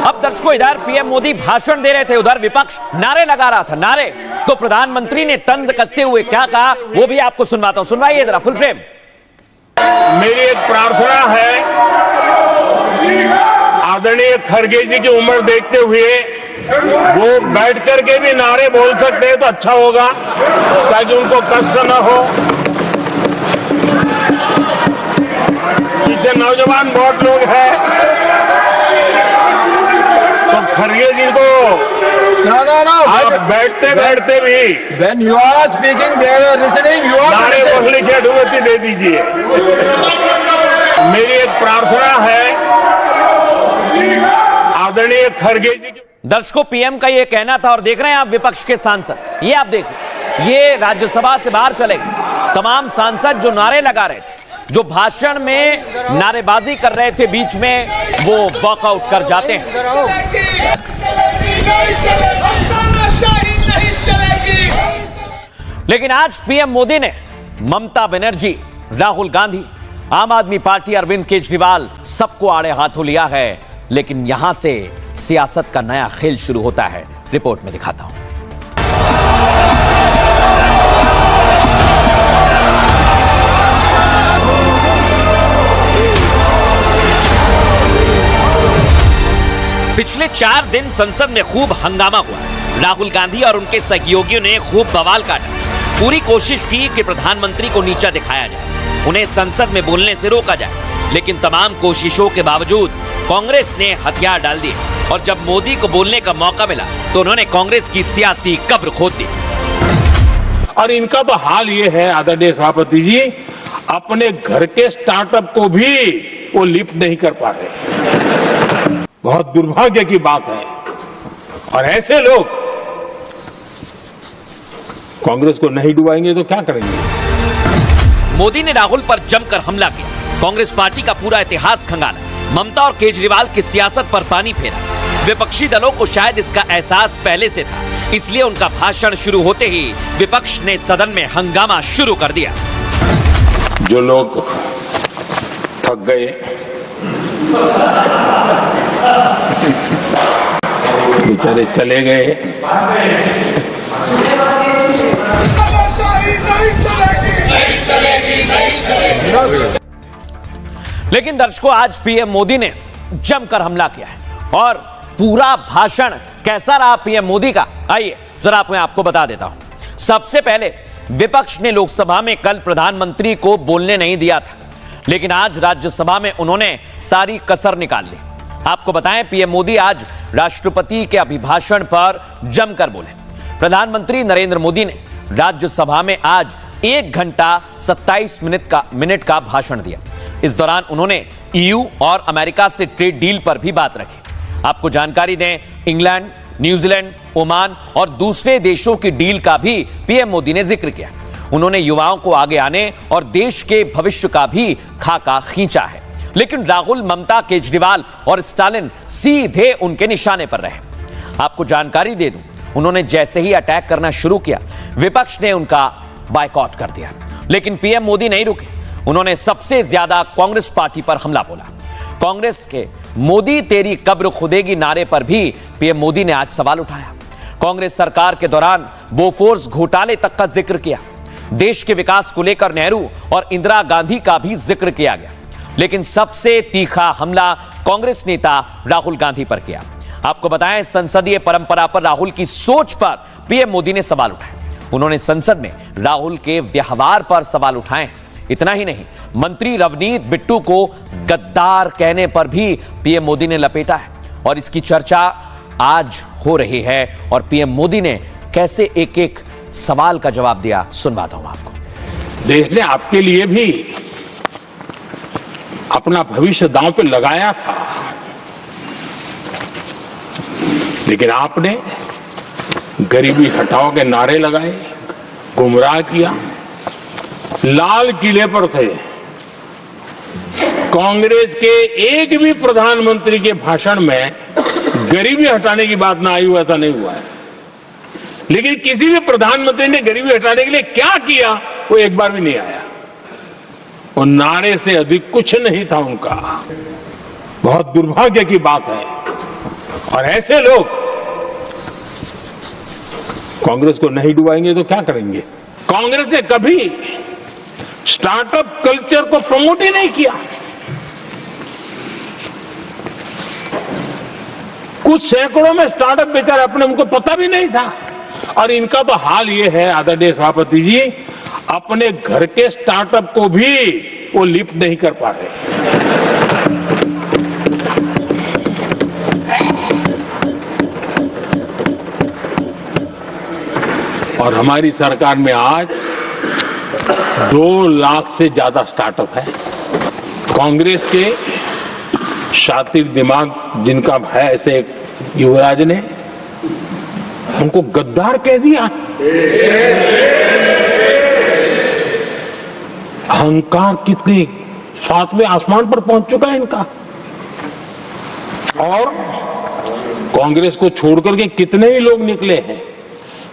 अब दर्शकों, इधर पीएम मोदी भाषण दे रहे थे, उधर विपक्ष नारे लगा रहा था। नारे तो प्रधानमंत्री ने तंज कसते हुए क्या कहा वो भी आपको सुनवाता हूं। सुनवाइए जरा फुल फ्रेम। मेरी एक प्रार्थना है, आदरणीय खड़गे जी की उम्र देखते हुए वो बैठ करके भी नारे बोल सकते हैं तो अच्छा होगा, ताकि उनको कष्ट न हो। पीछे नौजवान बहुत लोग हैं, तो खड़गे जी को आज बैठते बैठते भी when you are speaking they are listening, you are नारे बोलने की अनुमति दे दीजिए। मेरी एक प्रार्थना है, आदरणीय खड़गे जी। दर्शकों, पीएम का ये कहना था और देख रहे हैं आप विपक्ष के सांसद, ये आप देखिए, ये राज्यसभा से बाहर चले गए। तमाम सांसद जो नारे लगा रहे थे, जो भाषण में नारेबाजी कर रहे थे, बीच में वो वॉकआउट कर जाते हैं। लेकिन आज पीएम मोदी ने ममता बनर्जी, राहुल गांधी, आम आदमी पार्टी, अरविंद केजरीवाल सबको आड़े हाथों लिया है। लेकिन यहां से सियासत का नया खेल शुरू होता है। रिपोर्ट में दिखाता हूं। पिछले 4 दिन संसद में खूब हंगामा हुआ। राहुल गांधी और उनके सहयोगियों ने खूब बवाल काटा, पूरी कोशिश की कि प्रधानमंत्री को नीचा दिखाया जाए, उन्हें संसद में बोलने से रोका जाए। लेकिन तमाम कोशिशों के बावजूद कांग्रेस ने हथियार डाल दिए और जब मोदी को बोलने का मौका मिला तो उन्होंने कांग्रेस की सियासी कब्र खोद दी। और इनका तो हाल ये है आदरणीय सभापति जी, अपने घर के स्टार्टअप को भी वो लिफ्ट नहीं कर पा रहे। बहुत दुर्भाग्य की बात है। और ऐसे लोग कांग्रेस को नहीं डुबाएंगे तो क्या करेंगे? मोदी ने राहुल पर जमकर हमला किया, कांग्रेस पार्टी का पूरा इतिहास खंगाला, ममता और केजरीवाल की सियासत पर पानी फेरा। विपक्षी दलों को शायद इसका एहसास पहले से था, इसलिए उनका भाषण शुरू होते ही विपक्ष ने सदन में हंगामा शुरू कर दिया। जो लोग थक गए, बेचारे चले गए, लेकिन दर्शकों, आज पीएम मोदी ने जमकर हमला किया है और पूरा भाषण कैसा रहा पीएम मोदी का, आइए जरा मैं आपको बता देता हूं। सबसे पहले विपक्ष ने लोकसभा में कल प्रधानमंत्री को बोलने नहीं दिया था, लेकिन आज राज्यसभा में उन्होंने सारी कसर निकाल ली। आपको बताएं, पीएम मोदी आज राष्ट्रपति के अभिभाषण पर जमकर बोले। प्रधानमंत्री नरेंद्र मोदी ने राज्यसभा में आज 1 घंटा 27 मिनट का भाषण दिया। इस दौरान उन्होंने ईयू और अमेरिका से ट्रेड डील पर भी बात रखी। आपको जानकारी दें, इंग्लैंड, न्यूजीलैंड, ओमान और दूसरे देशों की डील का भी पीएम मोदी ने जिक्र किया। उन्होंने युवाओं को आगे आने और देश के भविष्य का भी खाका खींचा है। लेकिन राहुल, ममता, केजरीवाल और स्टालिन सीधे उनके निशाने पर रहे। आपको जानकारी दे दूं, उन्होंने जैसे ही अटैक करना शुरू किया, विपक्ष ने उनका बायकॉट कर दिया। लेकिन पीएम मोदी नहीं रुके, उन्होंने सबसे ज्यादा कांग्रेस पार्टी पर हमला बोला। कांग्रेस के मोदी तेरी कब्र खुदेगी नारे पर भी पीएम मोदी ने आज सवाल उठाया। कांग्रेस सरकार के दौरान बोफोर्स घोटाले तक का जिक्र किया। देश के विकास को लेकर नेहरू और इंदिरा गांधी का भी जिक्र किया गया। लेकिन सबसे तीखा हमला कांग्रेस नेता राहुल गांधी पर किया। आपको बताएं, संसदीय परंपरा पर राहुल की सोच पर पीएम मोदी ने सवाल उठाए। उन्होंने संसद में राहुल के व्यवहार पर सवाल उठाए। इतना ही नहीं, मंत्री रवनीत बिट्टू को गद्दार कहने पर भी पीएम मोदी ने लपेटा है और इसकी चर्चा आज हो रही है। और पीएम मोदी ने कैसे एक एक सवाल का जवाब दिया, सुनवाता हूं आपको। देश ने आपके लिए भी अपना भविष्य दांव पे लगाया था, लेकिन आपने गरीबी हटाओ के नारे लगाए, गुमराह किया। लाल किले पर थे, कांग्रेस के एक भी प्रधानमंत्री के भाषण में गरीबी हटाने की बात ना आई हो, ऐसा नहीं हुआ है। लेकिन किसी भी प्रधानमंत्री ने गरीबी हटाने के लिए क्या किया, वो एक बार भी नहीं आया। और नारे से अधिक कुछ नहीं था उनका। बहुत दुर्भाग्य की बात है। और ऐसे लोग कांग्रेस को नहीं डुबाएंगे तो क्या करेंगे? कांग्रेस ने कभी स्टार्टअप कल्चर को प्रमोट ही नहीं किया। कुछ सैकड़ों में स्टार्टअप बेचारे अपने उनको पता भी नहीं था। और इनका तो हाल ये है आदरणीय सभापति जी, अपने घर के स्टार्टअप को भी वो लिफ्ट नहीं कर पा रहे। और हमारी सरकार में आज 2 लाख से ज्यादा स्टार्टअप है। कांग्रेस के शातिर दिमाग जिनका है, ऐसे युवराज ने उनको गद्दार कह दिया। अहंकार कितनी 7वें आसमान पर पहुंच चुका है इनका। और कांग्रेस को छोड़कर के कितने ही लोग निकले हैं,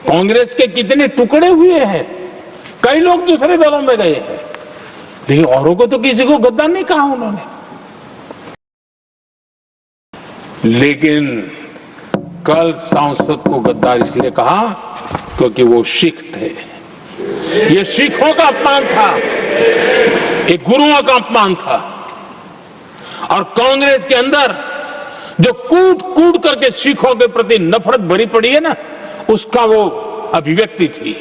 कांग्रेस के कितने टुकड़े हुए हैं, कई लोग दूसरे दलों में गए हैं, लेकिन औरों को तो किसी को गद्दार नहीं कहा उन्होंने। लेकिन कल सांसद को गद्दार इसलिए कहा क्योंकि वो सिख थे। ये सिखों का अपमान था, ये गुरुओं का अपमान था। और कांग्रेस के अंदर जो कूट कूट करके सिखों के प्रति नफरत भरी पड़ी है ना, उसका वो अभिव्यक्ति थी।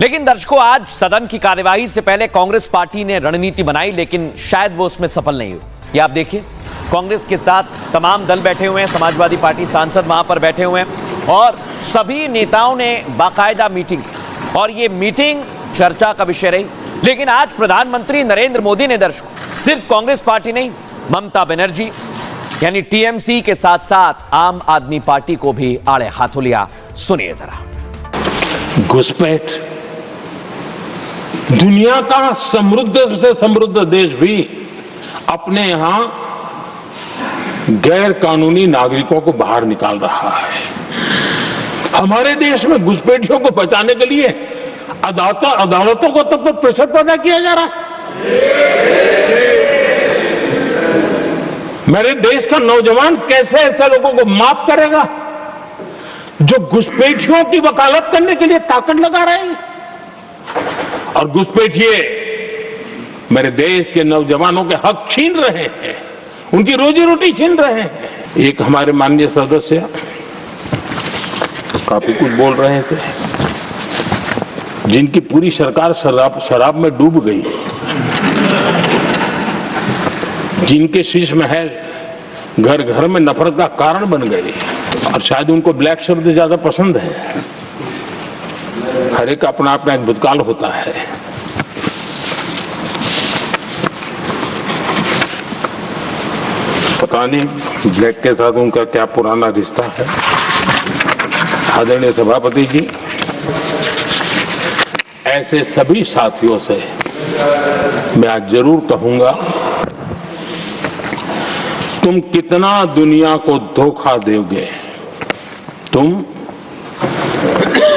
लेकिन दर्शकों, आज सदन की कार्यवाही से पहले कांग्रेस पार्टी ने रणनीति बनाई, लेकिन शायद वो उसमें सफल नहीं हुई। ये आप देखिए, कांग्रेस के साथ तमाम दल बैठे हुए हैं, समाजवादी पार्टी सांसद वहां पर बैठे हुए हैं और सभी नेताओं ने बाकायदा मीटिंग की और ये मीटिंग चर्चा का विषय रही। लेकिन आज प्रधानमंत्री नरेंद्र मोदी ने दर्शकों सिर्फ कांग्रेस पार्टी नहीं, ममता बनर्जी यानी टीएमसी के साथ साथ आम आदमी पार्टी को भी आड़े हाथों लिया। सुनिए जरा। घुसपैठ, दुनिया का समृद्ध से समृद्ध देश भी अपने यहां गैर कानूनी नागरिकों को बाहर निकाल रहा है। हमारे देश में घुसपैठियों को बचाने के लिए अदालतों को तब तक प्रेशर पैदा किया जा रहा है। मेरे देश का नौजवान कैसे ऐसे लोगों को माफ करेगा जो घुसपैठियों की वकालत करने के लिए ताकत लगा रहे हैं। और घुसपैठिए मेरे देश के नौजवानों के हक छीन रहे हैं, उनकी रोजी रोटी छीन रहे हैं। एक हमारे माननीय सदस्य काफी कुछ बोल रहे थे, जिनकी पूरी सरकार शराब में डूब गई, जिनके शीश महल घर घर में नफरत का कारण बन गए। और शायद उनको ब्लैक शब्द ज्यादा पसंद है। हर एक अपना अपना एक भूतकाल होता है। पता नहीं ब्लैक के साथ उनका क्या पुराना रिश्ता है। आदरणीय सभापति जी, ऐसे सभी साथियों से मैं आज जरूर कहूंगा, तुम कितना दुनिया को धोखा दोगे, तुम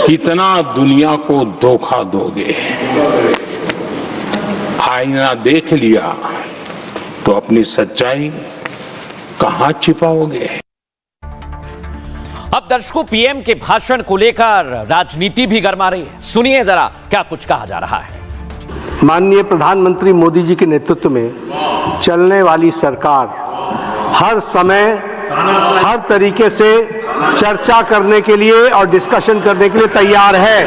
कितना दुनिया को धोखा दोगे। आईना देख लिया तो अपनी सच्चाई कहां छिपाओगे। अब दर्शकों, पीएम के भाषण को लेकर राजनीति भी गर्मा रही है। सुनिए जरा क्या कुछ कहा जा रहा है। माननीय प्रधानमंत्री मोदी जी के नेतृत्व में चलने वाली सरकार हर समय हर तरीके से चर्चा करने के लिए और डिस्कशन करने के लिए तैयार है।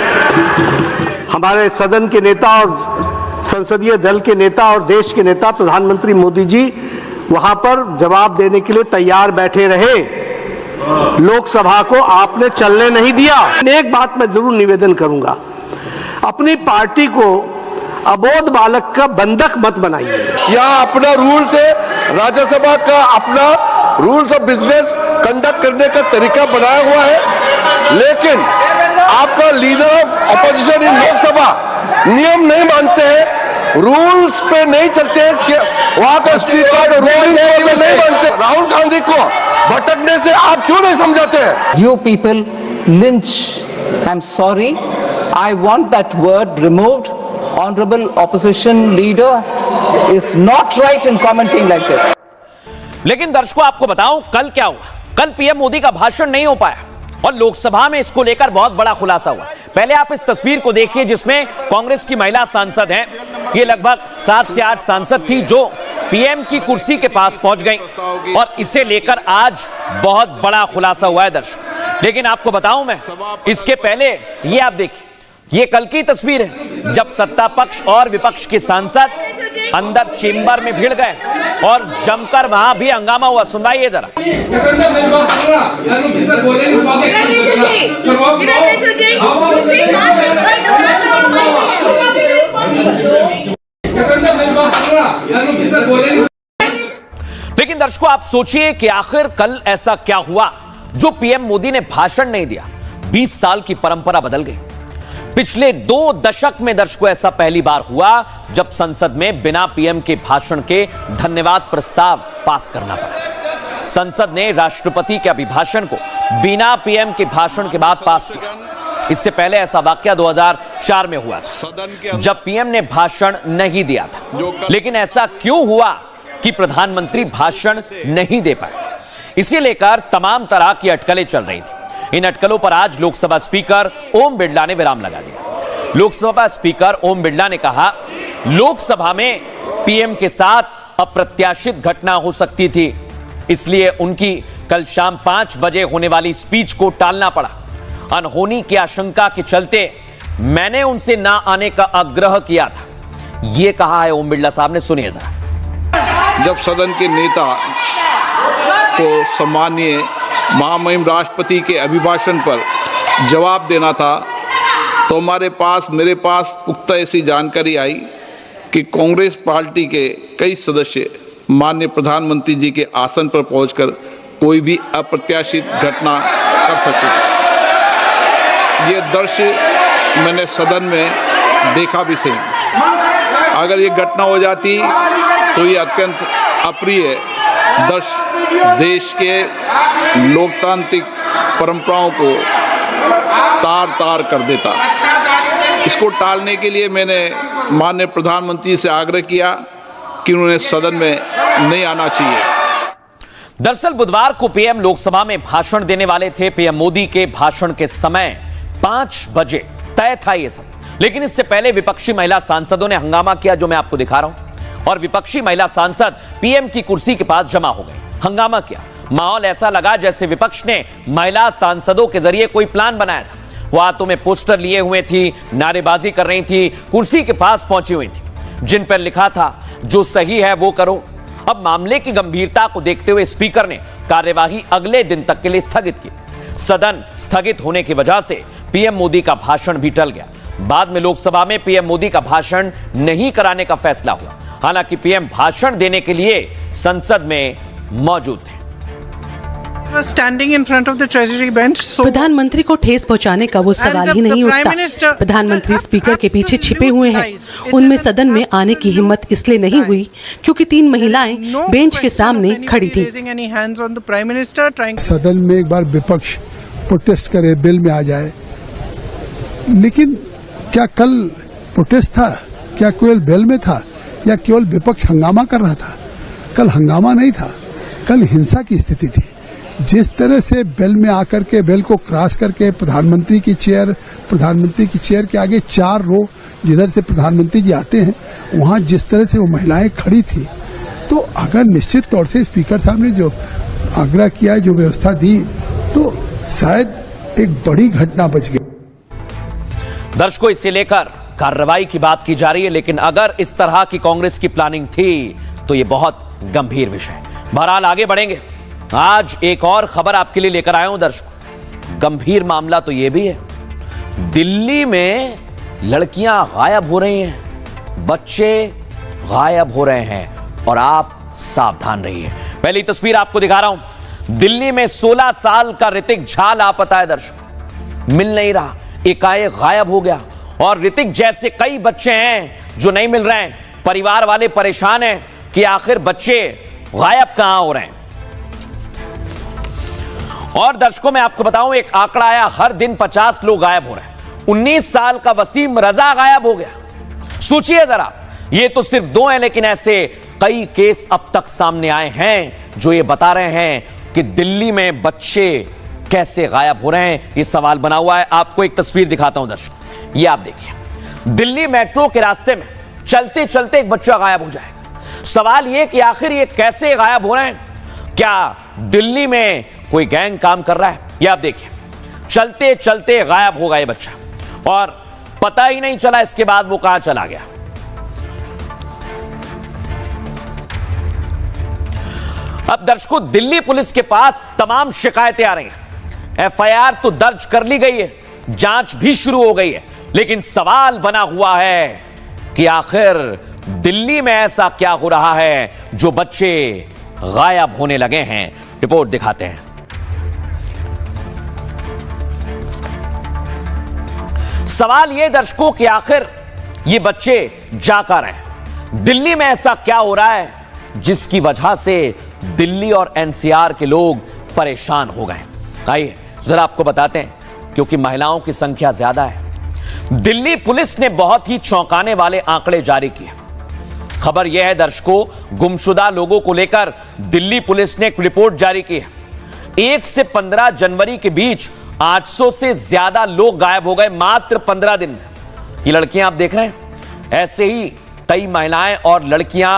हमारे सदन के नेता और संसदीय दल के नेता और देश के नेता प्रधानमंत्री मोदी जी वहां पर जवाब देने के लिए तैयार बैठे रहे। लोकसभा को आपने चलने नहीं दिया। एक बात मैं जरूर निवेदन करूंगा, अपनी पार्टी को अबोध बालक का बंधक मत बनाइए। यहाँ अपना रूल्स है, राज्यसभा का अपना रूल्स ऑफ बिजनेस कंडक्ट करने का तरीका बनाया हुआ है, लेकिन आपका leader of opposition in Lok Sabha नियम नहीं मानते हैं, रूल्स पे नहीं चलते हैं, वहां का स्पीकर रूलिंग पे नहीं मानते। राहुल गांधी को भटकने से आप क्यों नहीं समझाते हैं? You people lynch. I'm sorry. I want that word removed. Honorable opposition leader is not right in commenting like this. लेकिन दर्शकों, आपको बताऊं कल क्या हुआ। कल पीएम मोदी का भाषण नहीं हो पाया और लोकसभा में इसको लेकर बहुत बड़ा खुलासा हुआ। पहले आप इस तस्वीर को देखिए जिसमें कांग्रेस की महिला सांसद हैं। ये लगभग 7 से 8 सांसद थी जो पीएम की कुर्सी के पास पहुंच गई और इसे लेकर आज बहुत बड़ा खुलासा हुआ है दर्शकों। लेकिन आपको बताऊं मैं, इसके पहले ये आप देखिए, ये कल की तस्वीर है जब सत्ता पक्ष और विपक्ष के सांसद अंदर चेंबर में भिड़ गए और जमकर वहां भी हंगामा हुआ। सुनाइए जरा। लेकिन दर्शकों, आप सोचिए कि आखिर कल ऐसा क्या हुआ जो पीएम मोदी ने भाषण नहीं दिया। 20 साल की परंपरा बदल गई। पिछले 2 दशक में दर्शकों ऐसा पहली बार हुआ जब संसद में बिना पीएम के भाषण के धन्यवाद प्रस्ताव पास करना पड़ा। संसद ने राष्ट्रपति के अभिभाषण को बिना पीएम के भाषण के बाद पास किया। इससे पहले ऐसा वाकया 2004 में हुआ था जब पीएम ने भाषण नहीं दिया था। लेकिन ऐसा क्यों हुआ कि प्रधानमंत्री भाषण नहीं दे पाए? इसे लेकर तमाम तरह की अटकलें चल रही थी। इन अटकलों पर आज लोकसभा स्पीकर ओम बिरला ने विराम लगा दिया। लोकसभा स्पीकर ओम बिरला ने कहा, लोकसभा में पीएम के साथ अप्रत्याशित घटना हो सकती थी, इसलिए उनकी कल शाम 5 बजे होने वाली स्पीच को टालना पड़ा। अनहोनी की आशंका के चलते मैंने उनसे ना आने का आग्रह किया था। यह कहा है ओम बिरला साहब ने, सुनिए जरा। जब सदन के नेता को सम्मानीय महामहिम राष्ट्रपति के अभिभाषण पर जवाब देना था तो मेरे पास पुख्ता ऐसी जानकारी आई कि कांग्रेस पार्टी के कई सदस्य माननीय प्रधानमंत्री जी के आसन पर पहुंचकर कोई भी अप्रत्याशित घटना कर सकते थे। ये दृश्य मैंने सदन में देखा भी सही। अगर ये घटना हो जाती तो ये अत्यंत अप्रिय दृश्य देश के लोकतांत्रिक परंपराओं को तार-तार कर देता। इसको टालने के लिए मैंने माननीय प्रधानमंत्री से आग्रह किया कि उन्हें सदन में नहीं आना चाहिए। दरअसल बुधवार को पीएम लोकसभा में भाषण देने वाले थे। पीएम मोदी के भाषण के समय 5 बजे तय था ये सब। लेकिन इससे पहले विपक्षी महिला सांसदों ने हंगामा किया, जो मैं आपको दिखा रहा हूं। और विपक्षी महिला सांसद पीएम की कुर्सी के पास जमा हो गई, हंगामा किया। माहौल ऐसा लगा जैसे विपक्ष ने महिला सांसदों के जरिए कोई प्लान बनाया था। वो हाथों में पोस्टर लिए हुए थी, नारेबाजी कर रही थी, कुर्सी के पास पहुंची हुई थी जिन पर लिखा था, जो सही है वो करो। अब मामले की गंभीरता को देखते हुए स्पीकर ने कार्यवाही अगले दिन तक के लिए स्थगित की। सदन स्थगित होने की वजह से पीएम मोदी का भाषण भी टल गया। बाद में लोकसभा में पीएम मोदी का भाषण नहीं कराने का फैसला हुआ। हालांकि पीएम भाषण देने के लिए संसद में मौजूद थे। Standing in front of the Treasury bench, प्रधानमंत्री को ठेस पहुंचाने का वो सवाल ही नहीं उठता। प्रधानमंत्री स्पीकर के पीछे छिपे हुए हैं। उनमें सदन में आने की हिम्मत इसलिए नहीं हुई क्योंकि 3 महिलाएं बेंच के सामने खड़ी थी। सदन में एक बार विपक्ष प्रोटेस्ट करे, बिल में आ जाए, लेकिन क्या कल प्रोटेस्ट था? क्या केवल बिल में था या केवल विपक्ष हंगामा कर रहा था? कल हंगामा नहीं था, कल हिंसा की स्थिति थी। जिस तरह से बिल में आकर के बिल को क्रॉस करके प्रधानमंत्री की चेयर के आगे 4 रो जिधर से प्रधानमंत्री जी आते हैं, वहां जिस तरह से वो महिलाएं खड़ी थी, तो अगर निश्चित तौर से स्पीकर साहब ने जो आग्रह किया, जो व्यवस्था दी, तो शायद एक बड़ी घटना बच गई। दर्शकों, इसे लेकर कार्रवाई की बात की जा रही है, लेकिन अगर इस तरह की कांग्रेस की प्लानिंग थी तो यह बहुत गंभीर विषय। बहरहाल आगे बढ़ेंगे। आज एक और खबर आपके लिए लेकर आया हूं दर्शकों। गंभीर मामला तो यह भी है, दिल्ली में लड़कियां गायब हो रही हैं, बच्चे गायब हो रहे हैं और आप सावधान रहिए। पहली तस्वीर आपको दिखा रहा हूं। दिल्ली में 16 साल का ऋतिक झा लापता है दर्शकों, मिल नहीं रहा, एकाएक गायब हो गया। और ऋतिक जैसे कई बच्चे हैं जो नहीं मिल रहे हैं। परिवार वाले परेशान हैं कि आखिर बच्चे गायब कहां हो रहे हैं। और दर्शकों, मैं आपको बताऊं, एक आंकड़ा आया, हर दिन 50 लोग गायब हो रहे हैं। 19 साल का वसीम रजा गायब हो गया। सोचिए जरा, ये तो सिर्फ 2 हैं, लेकिन ऐसे कई केस अब तक सामने आए हैं जो ये बता रहे हैं कि दिल्ली में बच्चे कैसे गायब हो रहे हैं। ये सवाल बना हुआ है। आपको एक तस्वीर दिखाता हूं दर्शकों, ये आप देखिए। दिल्ली मेट्रो के रास्ते में चलते चलते एक बच्चा गायब हो जाएगा। सवाल ये कि आखिर ये कैसे गायब हो रहे हैं? क्या दिल्ली में कोई गैंग काम कर रहा है? ये आप देखिए, चलते चलते गायब होगा ये बच्चा और पता ही नहीं चला इसके बाद वो कहां चला गया। अब दर्शकों, दिल्ली पुलिस के पास तमाम शिकायतें आ रही हैं। एफआईआर तो दर्ज कर ली गई है, जांच भी शुरू हो गई है, लेकिन सवाल बना हुआ है कि आखिर दिल्ली में ऐसा क्या हो रहा है जो बच्चे गायब होने लगे हैं। रिपोर्ट दिखाते हैं। सवाल यह दर्शकों कि आखिर ये बच्चे जा कहां रहे हैं? दिल्ली में ऐसा क्या हो रहा है जिसकी वजह से दिल्ली और एनसीआर के लोग परेशान हो गए? आइए जरा आपको बताते हैं, क्योंकि महिलाओं की संख्या ज्यादा है। दिल्ली पुलिस ने बहुत ही चौंकाने वाले आंकड़े जारी किए। खबर यह है दर्शकों, गुमशुदा लोगों को लेकर दिल्ली पुलिस ने एक रिपोर्ट जारी की है। 1 से 15 जनवरी के बीच 800 से ज्यादा लोग गायब हो गए मात्र 15 दिन में। ये लड़कियां आप देख रहे हैं, ऐसे ही कई महिलाएं और लड़कियां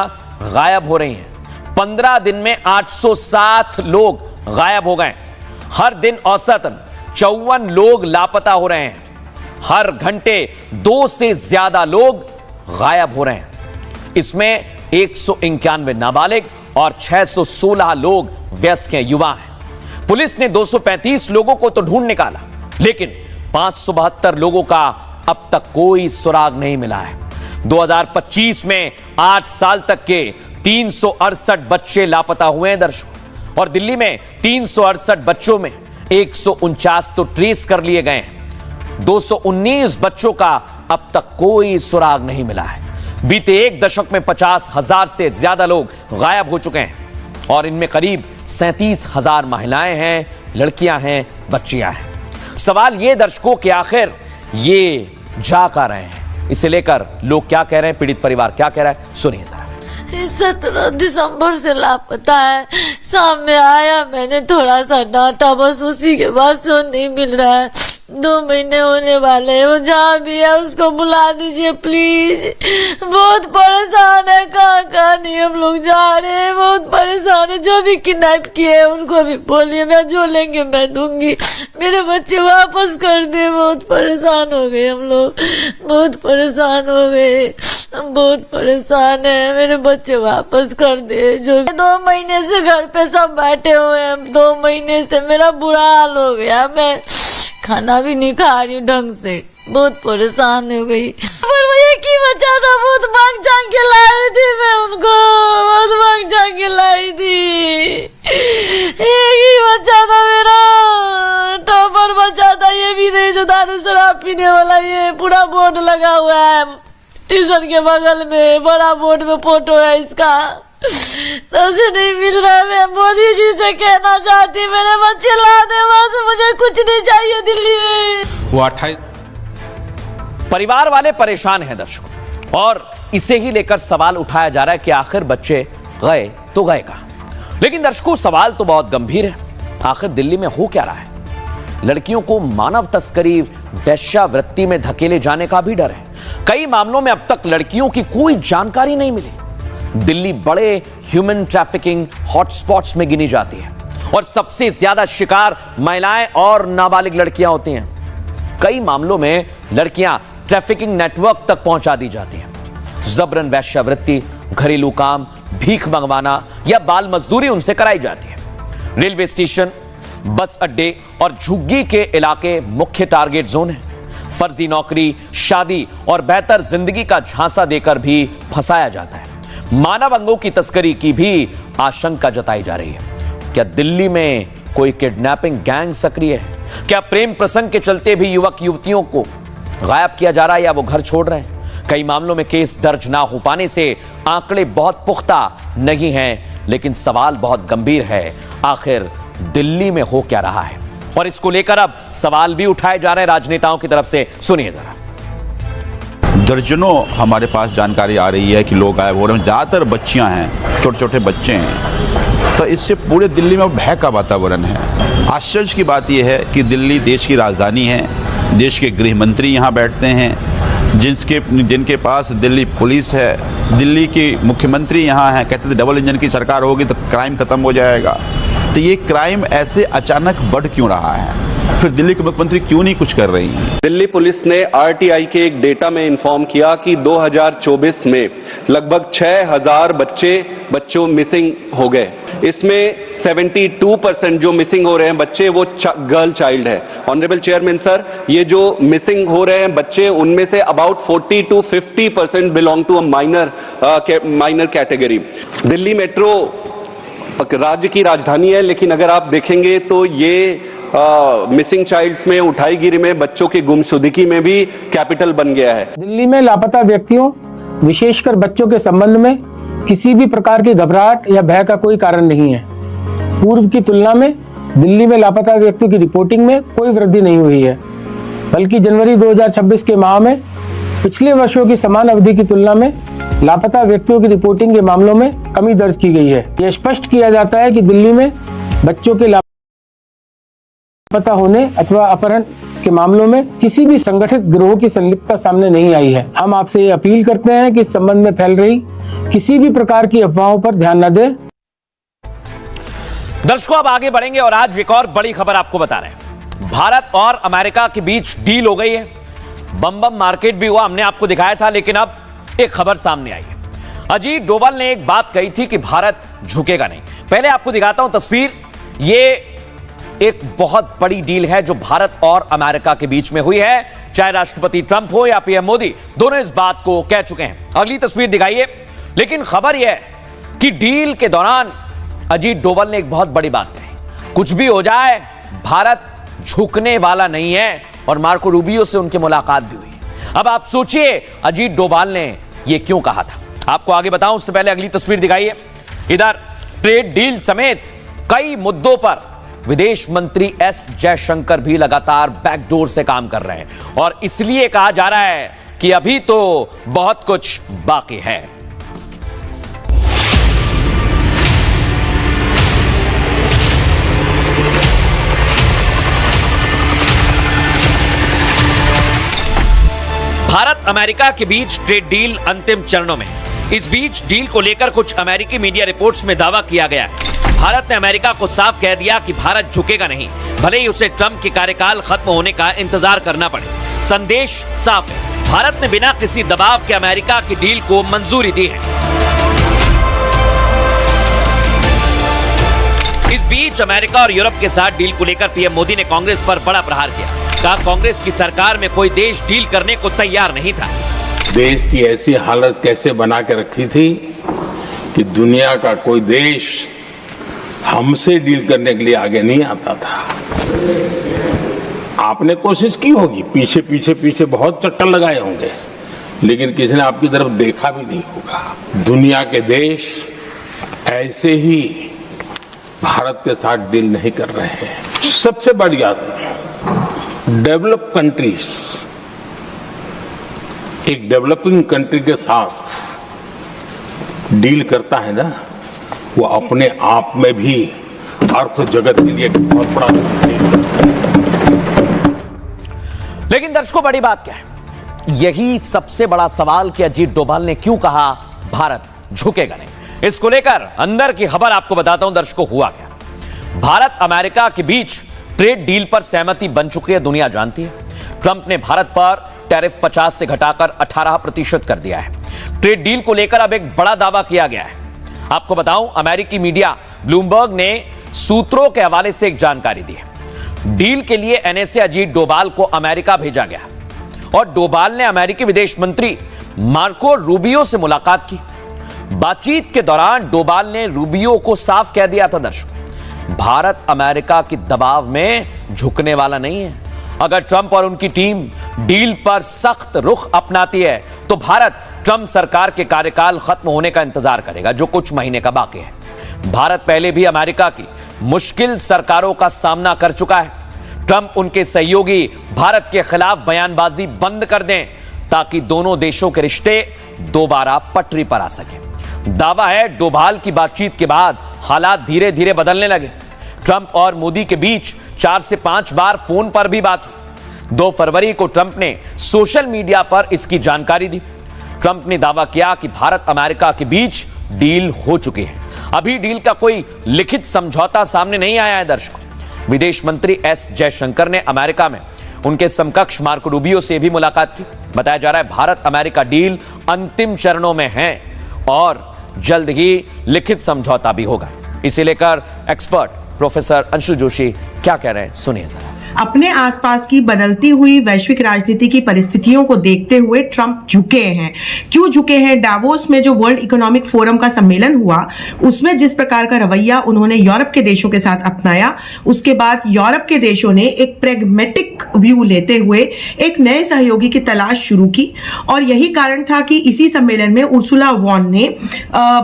गायब हो रही हैं। 15 दिन में 807 लोग गायब हो गए। हर दिन औसतन 54 लोग लापता हो रहे हैं। हर घंटे 2 से ज्यादा लोग गायब हो रहे हैं। इसमें 191 नाबालिग और 616 लोग वयस्क हैं, युवा हैं। पुलिस ने 235 लोगों को तो ढूंढ निकाला, लेकिन 572 लोगों का अब तक कोई सुराग नहीं मिला है। 2025 में 8 साल तक के 368 बच्चे लापता हुए हैं दर्शकों, और दिल्ली में 368 बच्चों में 149 तो ट्रेस कर लिए गए हैं। 219 बच्चों का अब तक कोई सुराग नहीं मिला है। बीते एक दशक में 50,000 से ज्यादा लोग गायब हो चुके हैं, और इनमें करीब 37,000 महिलाएं हैं, लड़कियां हैं, बच्चियां हैं। सवाल ये दर्शकों कि आखिर ये जा कहां रहे हैं? इसे लेकर लोग क्या कह रहे हैं, पीड़ित परिवार क्या कह रहा है, सुनिए जरा। 17 दिसंबर से लापता है। शाम में आया, मैंने थोड़ा सा डांटा, बस उसी के बाद से नहीं मिल रहा है। 2 महीने होने वाले हैं। वो जहाँ भी है उसको बुला दीजिए प्लीज। बहुत परेशान है, कहाँ नहीं हम लोग जा रहे हैं, बहुत परेशान है। जो भी किडनैप किए हैं उनको भी बोलिए, मैं जो लेंगे मैं दूंगी। मेरे बच्चे वापस कर दे। बहुत परेशान हो गए हम लोग, बहुत परेशान हो गए, बहुत परेशान है। मेरे बच्चे वापस कर दे। जो 2 महीने से घर पे सब बैठे हुए हैं, 2 महीने से मेरा बुरा हाल हो गया। मैं खाना भी नहीं खा रही हूँ ढंग से, बहुत परेशान हो गई। पर वो एक ही बच्चा था, बहुत मांग चांग के लाई थी मैं उनको, बहुत मांग चांग के लाई थी। एक ही बच्चा था मेरा, टॉपर बच्चा था। ये भी नहीं जो दारू शराब पीने वाला। ये पूरा बोर्ड लगा हुआ है ट्यूशन के बगल में, बड़ा बोर्ड में फोटो है इसका। सबसे नहीं मिल रहा है। मैं मोदी जी से कहना चाहती, मेरे बच्चे ला दे बस, मुझे कुछ नहीं चाहिए दिल्ली में। वो 28 परिवार वाले परेशान हैं दर्शकों, और इसे ही लेकर सवाल उठाया जा रहा है कि आखिर बच्चे गए तो गए कहां? लेकिन दर्शकों, सवाल तो बहुत गंभीर है। आखिर दिल्ली में हो क्या रहा है? लड़कियों को मानव तस्करी, वेश्यावृत्ति में धकेले जाने का भी डर है। कई मामलों में अब तक लड़कियों की कोई जानकारी नहीं मिली। दिल्ली बड़े ह्यूमन ट्रैफिकिंग हॉटस्पॉट्स में गिनी जाती है, और सबसे ज्यादा शिकार महिलाएं और नाबालिग लड़कियां होती हैं। कई मामलों में लड़कियां ट्रैफिकिंग नेटवर्क तक पहुंचा दी जाती हैं। जबरन वेश्यावृत्ति, घरेलू काम, भीख मंगवाना या बाल मजदूरी उनसे कराई जाती है। रेलवे स्टेशन, बस अड्डे और झुग्गी के इलाके मुख्य टारगेट जोन है। फर्जी नौकरी, शादी और बेहतर जिंदगी का झांसा देकर भी फंसाया जाता है। मानव अंगों की तस्करी की भी आशंका जताई जा रही है। क्या दिल्ली में कोई किडनैपिंग गैंग सक्रिय है? क्या प्रेम प्रसंग के चलते भी युवक युवतियों को गायब किया जा रहा है या वो घर छोड़ रहे हैं? कई मामलों में केस दर्ज ना हो पाने से आंकड़े बहुत पुख्ता नहीं हैं, लेकिन सवाल बहुत गंभीर है। आखिर दिल्ली में हो क्या रहा है? और इसको लेकर अब सवाल भी उठाए जा रहे हैं राजनेताओं की तरफ से, सुनिए जरा। दर्जनों हमारे पास जानकारी आ रही है कि लोग गायब हो रहे हैं। ज़्यादातर बच्चियां हैं, छोटे छोटे बच्चे हैं। तो इससे पूरे दिल्ली में भय का वातावरण है। आश्चर्य की बात यह है कि दिल्ली देश की राजधानी है, देश के गृह मंत्री यहाँ बैठते हैं, जिनके पास दिल्ली पुलिस है, दिल्ली की मुख्यमंत्री यहाँ हैं, कहते थे डबल इंजन की सरकार होगी तो क्राइम खत्म हो जाएगा। तो ये क्राइम ऐसे अचानक बढ़ क्यों रहा है? फिर दिल्ली के मुख्यमंत्री क्यों नहीं कुछ कर रही हैं? दिल्ली पुलिस ने आरटीआई के एक डेटा में इन्फॉर्म किया कि 2024 में लगभग 6000 बच्चों मिसिंग हो गए। इसमें 72% जो मिसिंग हो रहे हैं बच्चे वो गर्ल चाइल्ड है। ऑनरेबल चेयरमैन सर, ये जो मिसिंग हो रहे हैं बच्चे, उनमें से about 40 to 50% belong to a minor category. Delhi metro राज्य की राजधानी है, लेकिन अगर आप देखेंगे तो ये मिसिंग चाइल्ड्स में, उठाईगिरी में, बच्चों की गुमशुदगी में भी कैपिटल बन गया है। दिल्ली में लापता व्यक्तियों, विशेषकर बच्चों के संबंध में किसी भी प्रकार की घबराहट या भय का कोई कारण नहीं है। पूर्व की तुलना में दिल्ली में लापता व्यक्तियों की रिपोर्टिंग में कोई वृद्धि नहीं हुई है, बल्कि जनवरी 2026 के माह में पिछले वर्षों की समान अवधि की तुलना में लापता व्यक्तियों की रिपोर्टिंग के मामलों में कमी दर्ज की गई है। यह स्पष्ट किया जाता है कि दिल्ली में बच्चों के लापता होने अथवा अपहरण के मामलों में किसी भी संगठित गिरोह की संलिप्तता सामने नहीं आई है। हम आपसे ये अपील करते हैं कि इस संबंध में फैल रही किसी भी प्रकार की अफवाहों पर ध्यान न दें। दर्शकों, अब आगे बढ़ेंगे और आज एक और बड़ी खबर आपको बता रहे हैं। भारत और अमेरिका के बीच डील हो गई है। बम मार्केट भी हुआ, हमने आपको दिखाया था, लेकिन अब एक खबर सामने आई है। अजीत डोभाल ने एक बात कही थी कि भारत झुकेगा नहीं। पहले आपको दिखाता हूं तस्वीर। ये एक बहुत बड़ी डील है जो भारत और अमेरिका के बीच में हुई है। चाहे राष्ट्रपति ट्रंप हो या पीएम मोदी, दोनों इस बात को कह चुके हैं। अगली तस्वीर दिखाइए। लेकिन खबर यह है कि डील के दौरान अजीत डोभाल ने एक बहुत बड़ी बात कही, कुछ भी हो जाए भारत झुकने वाला नहीं है, और मार्को रूबियो से उनकी मुलाकात भी हुई। अब आप सोचिए अजीत डोभाल ने यह क्यों कहा था। आपको आगे बताऊं उससे पहले अगली तस्वीर दिखाइए। इधर ट्रेड डील समेत कई मुद्दों पर विदेश मंत्री एस जयशंकर भी लगातार बैकडोर से काम कर रहे हैं, और इसलिए कहा जा रहा है कि अभी तो बहुत कुछ बाकी है। भारत अमेरिका के बीच ट्रेड डील अंतिम चरणों में। इस बीच डील को लेकर कुछ अमेरिकी मीडिया रिपोर्ट्स में दावा किया गया है। भारत ने अमेरिका को साफ कह दिया कि भारत झुकेगा नहीं, भले ही उसे ट्रंप के कार्यकाल खत्म होने का इंतजार करना पड़े। संदेश साफ है, भारत ने बिना किसी दबाव के अमेरिका की डील को मंजूरी दी है। इस बीच अमेरिका और यूरोप के साथ डील को लेकर पीएम मोदी ने कांग्रेस पर बड़ा प्रहार किया। कहा कांग्रेस की सरकार में कोई देश डील करने को तैयार नहीं था। देश की ऐसी हालत कैसे बना के रखी थी कि दुनिया का कोई देश हमसे डील करने के लिए आगे नहीं आता था। आपने कोशिश की होगी, पीछे पीछे पीछे बहुत चक्कर लगाए होंगे, लेकिन किसी ने आपकी तरफ देखा भी नहीं होगा। दुनिया के देश ऐसे ही भारत के साथ डील नहीं कर रहे हैं। सबसे बड़ी बात, डेवलप कंट्रीज एक डेवलपिंग कंट्री के साथ डील करता है ना, वो अपने आप में भी अर्थ जगत के लिए बहुत बड़ा है। लेकिन दर्शकों, बड़ी बात क्या है? यही सबसे बड़ा सवाल कि अजीत डोभाल ने क्यों कहा भारत झुकेगा नहीं। इसको लेकर अंदर की खबर आपको बताता हूं दर्शकों, हुआ क्या। भारत अमेरिका के बीच ट्रेड डील पर सहमति बन चुकी है, दुनिया जानती है। ट्रंप ने भारत पर टैरिफ 50 से घटाकर 18% कर दिया है। ट्रेड डील को लेकर अब एक बड़ा दावा किया गया है। आपको बताऊं, अमेरिकी मीडिया ब्लूमबर्ग ने सूत्रों के हवाले से एक जानकारी दी है। डील के लिए एनएसए अजीत डोभाल को अमेरिका भेजा गया और डोभाल ने अमेरिकी विदेश मंत्री मार्को रूबियो से मुलाकात की। बातचीत के दौरान डोभाल ने रूबियो को साफ कह दिया था दर्शकों, भारत अमेरिका के दबाव में झुकने वाला नहीं है। अगर ट्रंप और उनकी टीम डील पर सख्त रुख अपनाती है तो भारत ट्रंप सरकार के कार्यकाल खत्म होने का इंतजार करेगा, जो कुछ महीने का बाकी है। भारत पहले भी अमेरिका की मुश्किल सरकारों का सामना कर चुका है। ट्रंप उनके सहयोगी भारत के खिलाफ बयानबाजी बंद कर दें ताकि दोनों देशों के रिश्ते दोबारा पटरी पर आ सके। दावा है डोभाल की बातचीत के बाद हालात धीरे धीरे बदलने लगे। ट्रंप और मोदी के बीच 4 से 5 बार फोन पर भी बात हुई। 2 फरवरी को ट्रंप ने सोशल मीडिया पर इसकी जानकारी दी। ट्रंप ने दावा किया कि भारत अमेरिका के बीच डील हो चुकी है। अभी डील का कोई लिखित समझौता सामने नहीं आया है। दर्शकों, विदेश मंत्री एस जयशंकर ने अमेरिका में उनके समकक्ष मार्को रूबियो से भी मुलाकात की। बताया जा रहा है भारत अमेरिका डील अंतिम चरणों में है और जल्द ही लिखित समझौता भी होगा। इसे लेकर एक्सपर्ट प्रोफेसर अंशु जोशी क्या कह रहे हैं, सुनिए जरा। अपने आसपास की बदलती हुई वैश्विक राजनीति की परिस्थितियों को देखते हुए ट्रंप झुके हैं। क्यों झुके हैं? डावोस में जो वर्ल्ड इकोनॉमिक फोरम का सम्मेलन हुआ, उसमें जिस प्रकार का रवैया उन्होंने यूरोप के देशों के साथ अपनाया, उसके बाद यूरोप के देशों ने एक प्रेगमेटिक व्यू लेते हुए एक नए सहयोगी की तलाश शुरू की। और यही कारण था कि इसी सम्मेलन में उर्सुला वॉन ने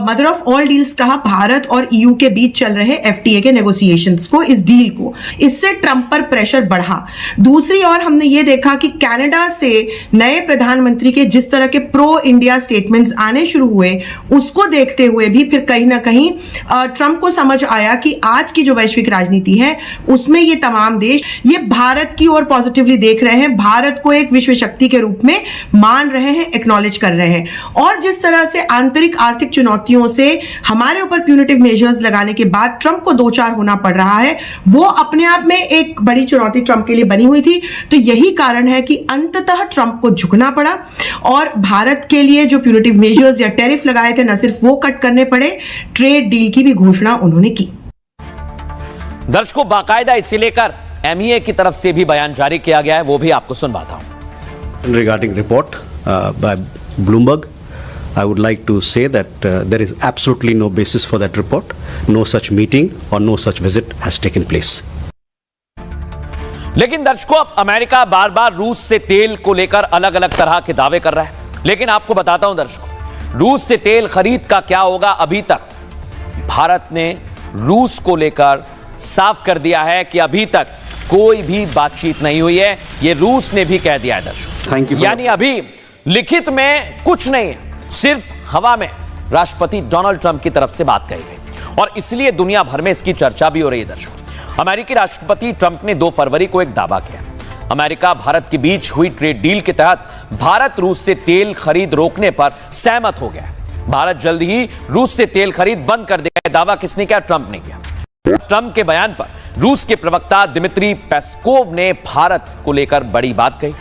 मदर ऑफ ऑल डील्स कहा भारत और ईयू के बीच चल रहे एफटीए के नेगोशिएशंस को, इस डील को। इससे ट्रंप पर प्रेशर बढ़ा। दूसरी ओर हमने ये देखा कि कनाडा से नए प्रधानमंत्री के जिस तरह के प्रो इंडिया स्टेटमेंट्स आने शुरू हुए, उसको देखते हुए भी फिर कहीं ना कहीं ट्रंप को समझ आया कि आज की जो वैश्विक राजनीति है उसमें ये तमाम देश ये भारत की ओर पॉजिटिवली देख रहे हैं, भारत को एक विश्व शक्ति के रूप में मान रहे हैं, एक्नॉलेज कर रहे हैं। और जिस तरह से आंतरिक आर्थिक चुनौतियों से हमारे ऊपर प्यूनिटिव मेजर्स लगाने के बाद ट्रंप को 2-4 होना पड़ रहा है, वो अपने आप में एक बड़ी चुनौती ट्रंप के लिए बनी हुई थी। तो यही कारण है कि अंततः ट्रंप को झुकना पड़ा और भारत के लिए जो प्यूनिटिव मेजर्स या टैरिफ लगाए थे, न सिर्फ वो कट करने पड़े, ट्रेड डील की भी घोषणा उन्होंने की। दर्शकों, बाकायदा इसे लेकर एमईए की तरफ से भी बयान जारी किया गया है, वो भी आपको सुनवाता हूं। Regarding report by Bloomberg, I would like to say that there is absolutely no basis for that report. No such meeting or no such visit has taken place. लेकिन दर्शकों, अब अमेरिका बार बार रूस से तेल को लेकर अलग अलग तरह के दावे कर रहा है। लेकिन आपको बताता हूं दर्शकों, रूस से तेल खरीद का क्या होगा, अभी तक भारत ने रूस को लेकर साफ कर दिया है कि अभी तक कोई भी बातचीत नहीं हुई है। यह रूस ने भी कह दिया है दर्शकों। यानी अभी लिखित में कुछ नहीं है, सिर्फ हवा में राष्ट्रपति डोनाल्ड ट्रंप की तरफ से बात कही गई और इसलिए दुनिया भर में इसकी चर्चा भी हो रही है। दर्शकों, अमेरिकी राष्ट्रपति ट्रंप ने 2 फरवरी को एक दावा किया। अमेरिका भारत के बीच हुई ट्रेड डील के तहत भारत रूस से तेल खरीद रोकने पर सहमत हो गया। भारत जल्द ही रूस से तेल खरीद बंद कर देगा। दावा किसने किया? ट्रंप ने किया। ट्रंप के बयान पर रूस के प्रवक्ता दिमित्री पेस्कोव ने भारत को लेकर बड़ी बात कही।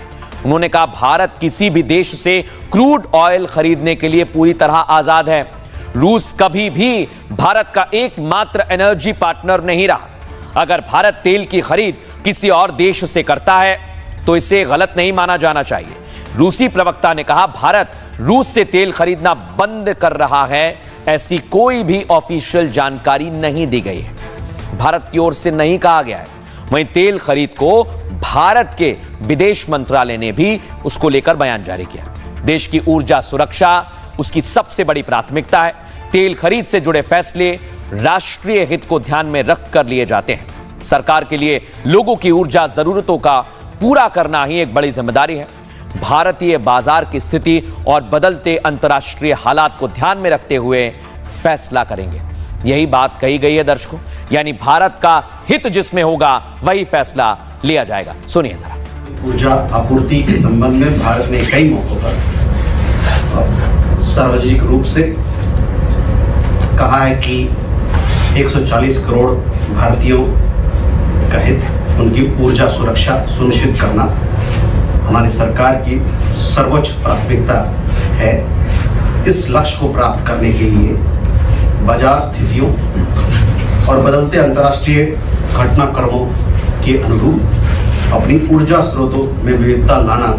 उन्होंने कहा भारत किसी भी देश से क्रूड ऑयल खरीदने के लिए पूरी तरह आजाद है। रूस कभी भी भारत का एकमात्र एनर्जी पार्टनर नहीं रहा। अगर भारत तेल की खरीद किसी और देश से करता है तो इसे गलत नहीं माना जाना चाहिए। रूसी प्रवक्ता ने कहा भारत रूस से तेल खरीदना बंद कर रहा है, ऐसी कोई भी ऑफिशियल जानकारी नहीं दी गई है, भारत की ओर से नहीं कहा गया है। वहीं तेल खरीद को भारत के विदेश मंत्रालय ने भी उसको लेकर बयान जारी किया। देश की ऊर्जा सुरक्षा उसकी सबसे बड़ी प्राथमिकता है। तेल खरीद से जुड़े फैसले राष्ट्रीय हित को ध्यान में रखकर लिए जाते हैं। सरकार के लिए लोगों की ऊर्जा जरूरतों का पूरा करना ही एक बड़ी जिम्मेदारी है। भारतीय बाजार की स्थिति और बदलते अंतर्राष्ट्रीय हालात को ध्यान में रखते हुए फैसला करेंगे। यही बात कही गई है दर्शकों, यानी भारत का हित जिसमें होगा वही फैसला लिया जाएगा। सुनिए जरा। ऊर्जा आपूर्ति के संबंध में भारत ने कई मौकों पर सार्वजनिक रूप से कहा है कि 140 करोड़ भारतीयों का हित, उनकी ऊर्जा सुरक्षा सुनिश्चित करना हमारी सरकार की सर्वोच्च प्राथमिकता है। इस लक्ष्य को प्राप्त करने के लिए बाजार स्थितियों और बदलते अंतर्राष्ट्रीय घटनाक्रमों के अनुरूप अपनी ऊर्जा स्रोतों में विविधता लाना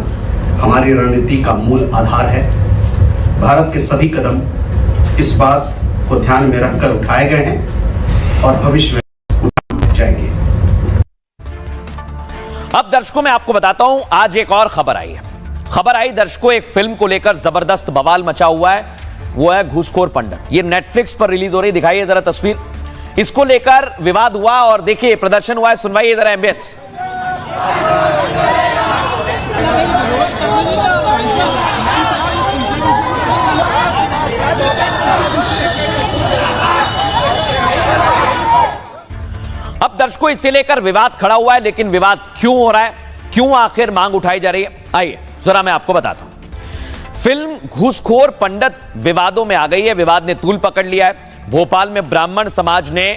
हमारी रणनीति का मूल आधार है। भारत के सभी कदम इस बात को ध्यान में रखकर उठाए गए हैं और भविष्य में उठाए जाएंगे। अब दर्शकों मैं आपको बताता हूं, आज एक और खबर आई है। खबर आई दर्शकों, एक फिल्म को लेकर जबरदस्त बवाल मचा हुआ है, वो है घूसखोर पंडित। ये नेटफ्लिक्स पर रिलीज हो रही, दिखाइए जरा तस्वीर। इसको लेकर विवाद हुआ और देखिए प्रदर्शन हुआ है, सुनवाइए जरा एम्बियंस। दर्शकों, इसे लेकर विवाद खड़ा हुआ है, लेकिन विवाद क्यों हो रहा है, क्यों आखिर मांग उठाई जा रही है, आइए जरा मैं आपको बताता हूं। फिल्म घूसखोर पंडित विवादों में आ गई है, विवाद ने तूल पकड़ लिया है। भोपाल में ब्राह्मण समाज ने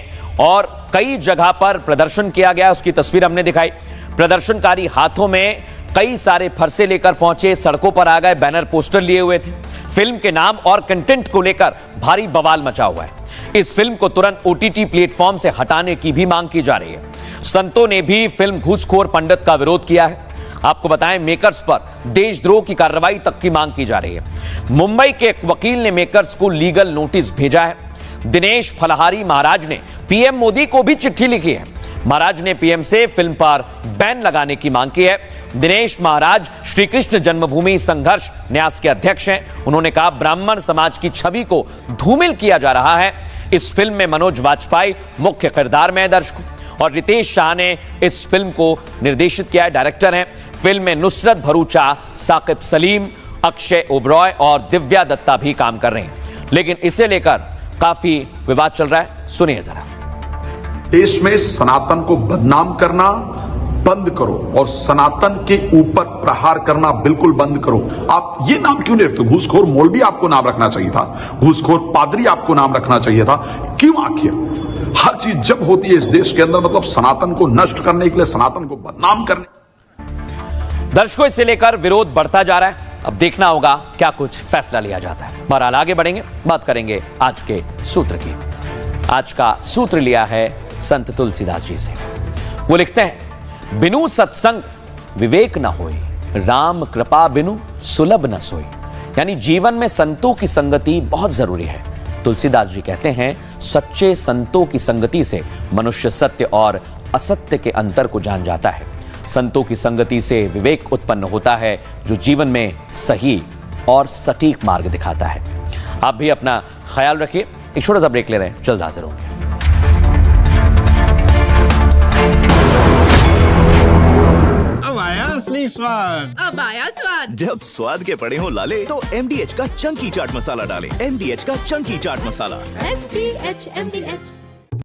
और कई जगह पर प्रदर्शन किया गया, उसकी तस्वीर हमने दिखाई। प्रदर्शनकारी हाथों में कई सारे फरसे लेकर पहुंचे, सड़कों पर आ गए, बैनर पोस्टर लिए हुए थे। फिल्म के नाम और कंटेंट को लेकर भारी बवाल मचा हुआ है। इस फिल्म को तुरंत ओटीटी प्लेटफॉर्म से हटाने की भी मांग की जा रही है। संतों ने भी फिल्म घूसखोर पंडित का विरोध किया है। आपको बताएं, मेकर्स पर देशद्रोह की कार्रवाई तक की मांग की जा रही है। मुंबई के एक वकील ने मेकर्स को लीगल नोटिस भेजा है। दिनेश फलहारी महाराज ने पीएम मोदी को भी चिट्ठी लिखी है। महाराज ने पीएम से फिल्म पर बैन लगाने की मांग की है। दिनेश महाराज श्री कृष्ण जन्मभूमि संघर्ष न्यास के अध्यक्ष हैं। उन्होंने कहा, ब्राह्मण समाज की छवि को धूमिल किया जा रहा है। इस फिल्म में मनोज वाजपेयी मुख्य किरदार में है दर्शकों, और रितेश शाह ने इस फिल्म को निर्देशित किया है, डायरेक्टर हैं। फिल्म में नुसरत भरूचा, साकिब सलीम, अक्षय ओबरॉय और दिव्या दत्ता भी काम कर रहे हैं। लेकिन इसे लेकर काफी विवाद चल रहा है, सुनिए जरा। देश में सनातन को बदनाम करना बंद करो और सनातन के ऊपर प्रहार करना बिल्कुल बंद करो। आप ये नाम क्यों नहीं रखते? घूसखोर मौलवी आपको नाम रखना चाहिए था, घूसखोर पादरी आपको नाम रखना चाहिए था। क्यों आखिर हर चीज जब होती है इस देश के अंदर मतलब सनातन को नष्ट करने के लिए, सनातन को बदनाम करने। दर्शकों, इसे लेकर विरोध बढ़ता जा रहा है। अब देखना होगा क्या कुछ फैसला लिया जाता है। बहरहाल आगे बढ़ेंगे, बात करेंगे आज के सूत्र की। आज का सूत्र लिया है संत तुलसीदास जी से। वो लिखते हैं, बिनु सत्संग विवेक न होए, राम कृपा बिनु सुलभ न सोए। यानी जीवन में संतों की संगति बहुत जरूरी है। तुलसीदास जी कहते हैं, सच्चे संतों की संगति से मनुष्य सत्य और असत्य के अंतर को जान जाता है। संतों की संगति से विवेक उत्पन्न होता है, जो जीवन में सही और सटीक मार्ग दिखाता है। आप भी अपना ख्याल रखिए। एक छोटा सा ब्रेक ले रहे हैं, जल्द हाजिर होंगे। अब आया असली स्वाद, अब आया स्वाद। जब स्वाद के पड़े हो लाले तो MDH का चंकी चाट मसाला डालें। MDH का चंकी चाट मसाला। MDH